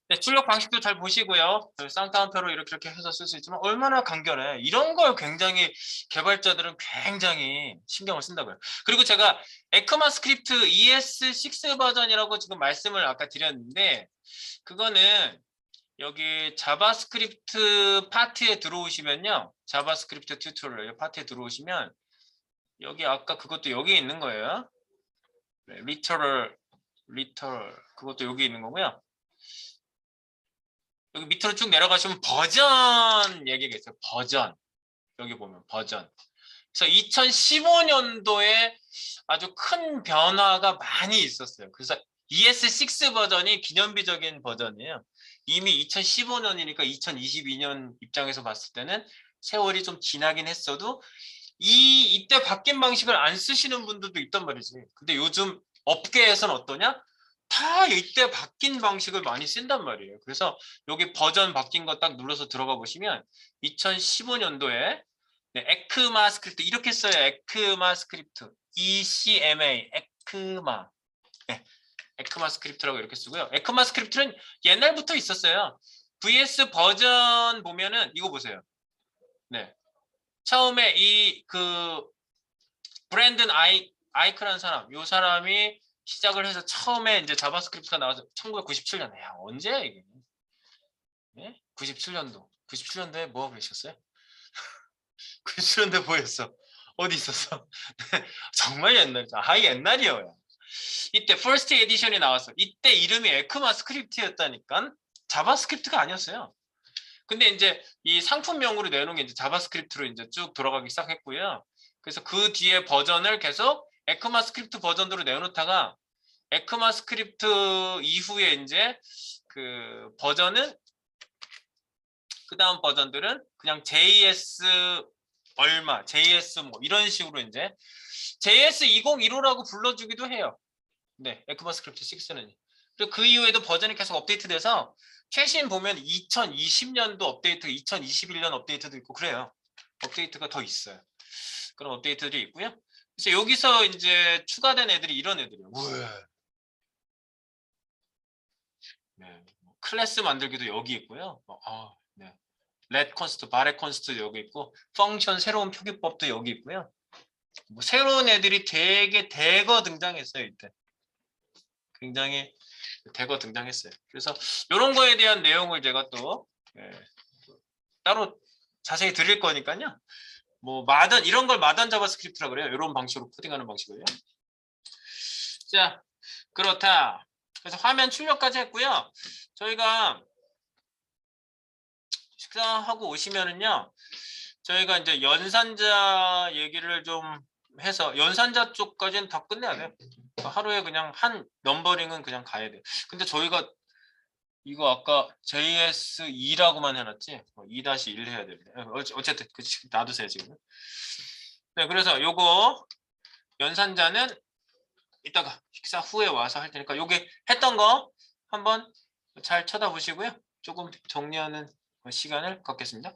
A: 네, 출력 방식도 잘 보시고요. 쌍따옴표로 이렇게 해서 쓸 수 있지만 얼마나 간결해. 이런 걸 굉장히 개발자들은 굉장히 신경을 쓴다고요. 그리고 제가 에크마스크립트 ES6 버전이라고 지금 말씀을 아까 드렸는데 그거는 여기 자바스크립트 파트에 들어오시면요. 자바스크립트 튜토리얼 파트에 들어오시면 여기 아까 그것도 여기 있는 거예요. 네, 리터럴 그것도 여기 있는 거고요. 여기 밑으로 쭉 내려가시면 버전 얘기가 있어요. 버전. 여기 보면 버전. 그래서 2015년도에 아주 큰 변화가 많이 있었어요. 그래서 ES6 버전이 기념비적인 버전이에요. 이미 2015년이니까 2022년 입장에서 봤을 때는 세월이 좀 지나긴 했어도 이때 바뀐 방식을 안 쓰시는 분들도 있단 말이지. 근데 요즘 업계에서는 어떠냐? 다 이때 바뀐 방식을 많이 쓴단 말이에요. 그래서 여기 버전 바뀐 거 딱 눌러서 들어가 보시면 2015년도에 에크마 스크립트 이렇게 써요. 에크마 스크립트 ECMA 에크마 에크마 스크립트라고 이렇게 쓰고요. 에크마 스크립트는 옛날부터 있었어요. VS 버전 보면은 이거 보세요. 네, 처음에 이 브랜든 아이크라는 사람, 이 사람이 시작을 해서 처음에 이제 자바스크립트가 나와서 1997년. 야, 언제야 이게? 네? 97년도. 97년도에 뭐 하고 계셨어요? 97년도에 뭐 했어? 어디 있었어? 정말 옛날이죠. 옛날이에요. 이때 퍼스트 에디션이 나왔어. 이때 이름이 에크마 스크립트였다니까. 자바스크립트가 아니었어요. 근데 이제 이 상품명으로 내놓은 게 이제 자바스크립트로 이제 쭉 돌아가기 시작했고요. 그래서 그 뒤에 버전을 계속 에크마스크립트 버전으로 내놓다가 에크마스크립트 이후에 이제 그 버전은 그 다음 버전들은 그냥 JS 얼마, JS 뭐 이런 식으로 이제 JS 2015라고 불러주기도 해요. 네, 에크마스크립트 6는. 그리고 그 이후에도 버전이 계속 업데이트돼서 최신 보면 2020년도 업데이트, 2021년 업데이트도 있고 그래요. 업데이트가 더 있어요. 그런 업데이트들이 있고요. 그래서 여기서 이제 추가된 애들이 이런 애들이에요. 네, 클래스 만들기도 여기 있고요. 네. 렛 컨스트, 바렛 컨스트 여기 있고 펑션 새로운 표기법도 여기 있고요. 뭐 새로운 애들이 되게 대거 등장했어요 이때. 굉장히 대거 등장했어요. 그래서 이런 거에 대한 내용을 제가 또 따로 자세히 드릴 거니까요. 뭐 마던 이런 걸 마던 자바스크립트라 그래요. 이런 방식으로 코딩하는 방식을요. 자, 그렇다. 그래서 화면 출력까지 했고요. 저희가 식사하고 오시면은요. 저희가 이제 연산자 얘기를 좀 해서 연산자 쪽까지는 다 끝내야 돼요. 하루에 그냥 한 넘버링은 그냥 가야 돼요. 근데 저희가 이거 아까 JS2라고만 해놨지 2-1 해야 됩니다. 어쨌든 놔두세요 지금. 네, 그래서 요거 연산자는 이따가 식사 후에 와서 할 테니까 요게 했던 거 한번 잘 쳐다보시고요. 조금 정리하는 시간을 갖겠습니다.